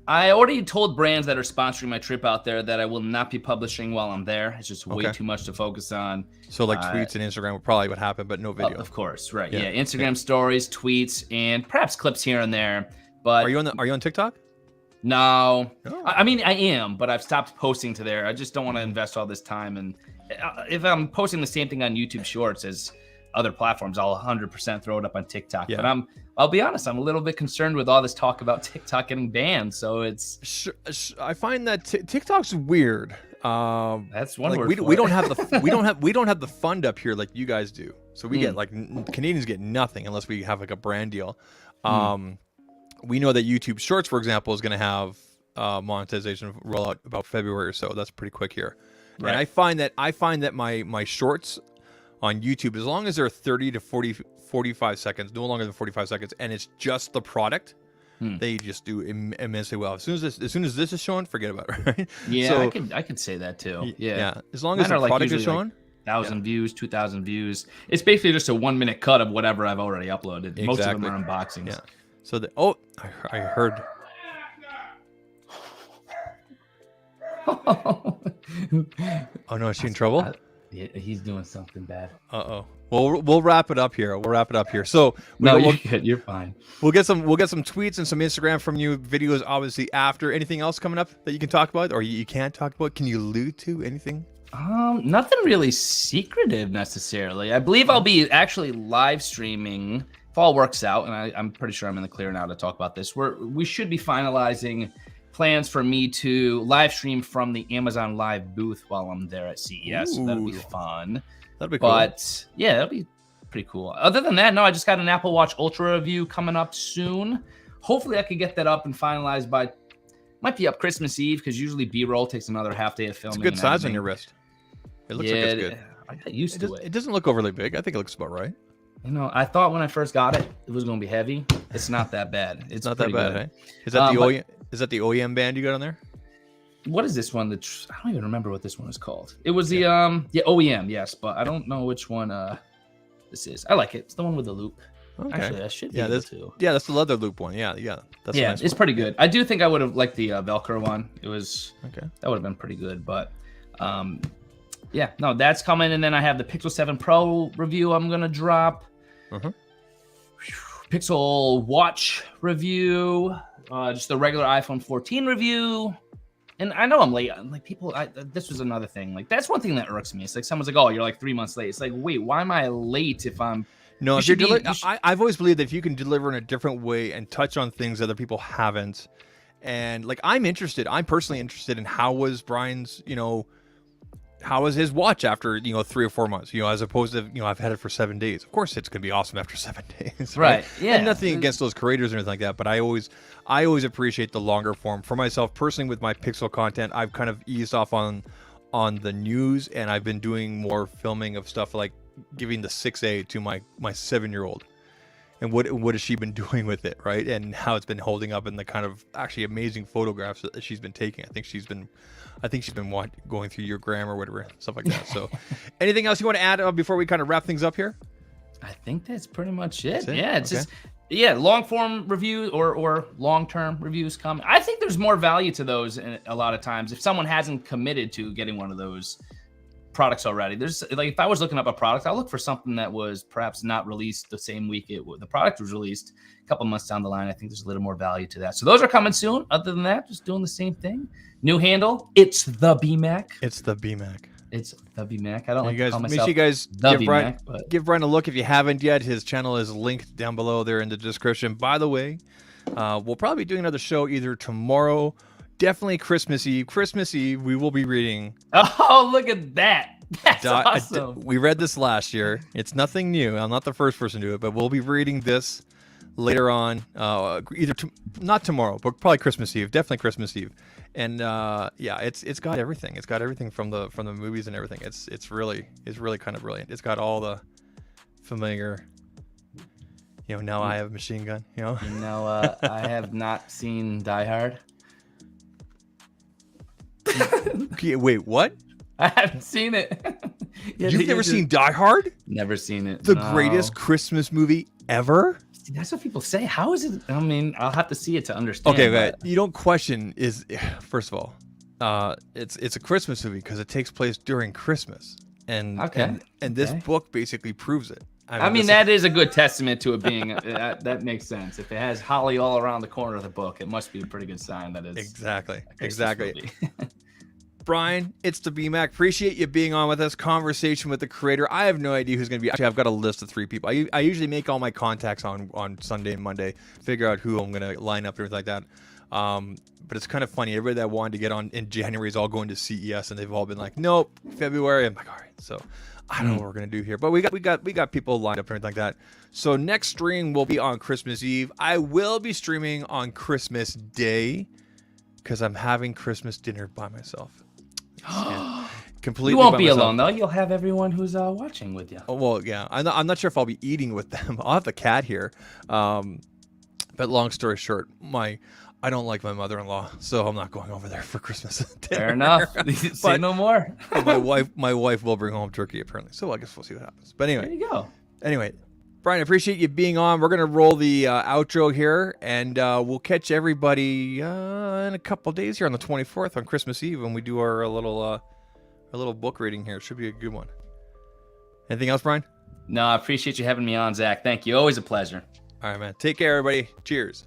I already told brands that are sponsoring my trip out there that I will not be publishing while I'm there. It's just way too much to focus on. So like tweets and Instagram would probably happen, but no video. Of course, right? Yeah, Instagram stories, tweets, and perhaps clips here and there. But are you on TikTok? No, Oh. I mean I am, but I've stopped posting to there. I just don't want to invest all this time. And if I'm posting the same thing on YouTube Shorts as other platforms, I'll 100% throw it up on TikTok. Yeah. But I'll be honest, I'm a little bit concerned with all this talk about TikTok getting banned. So it's I find that TikTok's weird. That's one like word. We don't have the we don't have the fund up here like you guys do. So we get like Canadians get nothing unless we have like a brand deal. We know that YouTube Shorts, for example, is going to have monetization roll out about February or so. That's pretty quick here. Right. And I find that my shorts on YouTube, as long as they're 30 to 45 seconds, no longer than 45 seconds, and it's just the product, they just do immensely well. As soon as this is shown, forget about it. Right? Yeah, so, I could say that too. Yeah. As long as the product is shown. 1,000 views, 2,000 views. It's basically just a 1 minute cut of whatever I've already uploaded. Exactly. Most of them are unboxings. Yeah. So I heard. Oh no, is she in trouble? Yeah, he's doing something bad. Uh-oh. Well, we'll wrap it up here. So you're fine. We'll get some tweets and some Instagram from you, videos obviously after. Anything else coming up that you can talk about or you can't talk about? Can you allude to anything? Nothing really secretive necessarily. I believe I'll be actually live streaming if all works out, and I'm pretty sure I'm in the clear now to talk about this. We should be finalizing plans for me to live stream from the Amazon Live booth while I'm there at CES. So that'll be fun. That'll be cool. But yeah, that'll be pretty cool. Other than that, no, I just got an Apple Watch Ultra review coming up soon. Hopefully I could get that up and finalized by, might be up Christmas Eve, because usually B-roll takes another half day of filming. It's a good size on your wrist. It looks like it's good. I got used to it. It doesn't look overly big. I think it looks about right. You know, I thought when I first got it, it was going to be heavy. It's not that bad. It's not that bad, good. Eh? Is that the OEM? Is that the OEM band you got on there? What is this one? I don't even remember what this one is called. It was the OEM, yes, but I don't know which one this is. I like it. It's the one with the loop. Okay. Actually, I should be able to. Yeah, that's the leather loop one. Yeah. That's nice it's pretty good. I do think I would have liked the Velcro one. It was okay. That would have been pretty good, but yeah, no, that's coming. And then I have the Pixel 7 Pro review I'm gonna drop. Pixel Watch review. Just the regular iPhone 14 review. And I know I'm late. Like this was another thing. Like that's one thing that irks me. It's like someone's like, "Oh, you're like 3 months late." It's like, wait, why am I late if I'm? No, I've always believed that if you can deliver in a different way and touch on things other people haven't, and like I'm personally interested in how was Brian's, how was his watch after 3 or 4 months, as opposed to I've had it for 7 days. Of course, it's gonna be awesome after 7 days, right? Yeah, and nothing against those creators or anything like that, but I always appreciate the longer form. For myself personally, with my Pixel content, I've kind of eased off on the news, and I've been doing more filming of stuff like giving the 6A to my 7-year-old. and what has she been doing with it, right? And how it's been holding up in the kind of actually amazing photographs that she's been taking. I think she's been going through your gram or whatever, stuff like that. So anything else you want to add before we kind of wrap things up here? I think that's pretty much it. That's it? Yeah, it's Okay. just long form review or long term reviews come. I think there's more value to those a lot of times. If someone hasn't committed to getting one of those products already, there's like, if I was looking up a product, I'll look for something that was perhaps not released the same week the product was released. A couple months down the line, I think there's a little more value to that. So those are coming soon. Other than that, just doing the same thing. New handle, it's the BMAC. It's the BMAC. It's the BMAC. I don't like You to guys, call make myself sure you guys the give Brian a look if you haven't yet. His channel is linked down below there in the description. By the way, we'll probably be doing another show either tomorrow, definitely Christmas Eve. Christmas Eve, we will be reading. Oh, look at that. That's awesome. We read this last year. It's nothing new. I'm not the first person to do it, but we'll be reading this later on, not tomorrow, but probably Christmas Eve. Definitely Christmas Eve. And it's got everything. It's got everything from the movies and everything. It's really kind of brilliant. It's got all the familiar. Now I have a machine gun. I have not seen Die Hard. Okay, wait, what? I haven't seen it. You've never seen Die Hard? Never seen it. The greatest Christmas movie ever? That's what people say. How is it? I mean, I'll have to see it to understand. Okay, but you don't question first of all, it's a Christmas movie because it takes place during Christmas, and this book basically proves it. I mean that is a good testament to it being that makes sense. If it has holly all around the corner of the book, it must be a pretty good sign that it's exactly. Brian, it's the BMAC. Appreciate you being on with us. Conversation with the creator. I have no idea who's going to be. Actually, I've got a list of 3 people. I usually make all my contacts on Sunday and Monday, figure out who I'm going to line up and everything like that. But it's kind of funny. Everybody that wanted to get on in January is all going to CES, and they've all been like, nope, February. I'm like, all right. So I don't know what we're going to do here. But we got people lined up and everything like that. So next stream will be on Christmas Eve. I will be streaming on Christmas Day because I'm having Christmas dinner by myself. Completely. You won't be alone though. You'll have everyone who's watching with you. Oh, well, yeah. I'm not sure if I'll be eating with them. I'll have the cat here. But long story short, I don't like my mother-in-law, so I'm not going over there for Christmas dinner. Fair enough. Say no more. my wife will bring home turkey apparently. So I guess we'll see what happens. But anyway, there you go. Anyway, Brian, I appreciate you being on. We're gonna roll the outro here, and we'll catch everybody in a couple of days here on the 24th on Christmas Eve when we do our little book reading here. It should be a good one. Anything else, Brian? No, I appreciate you having me on, Zach. Thank you. Always a pleasure. All right, man. Take care, everybody. Cheers.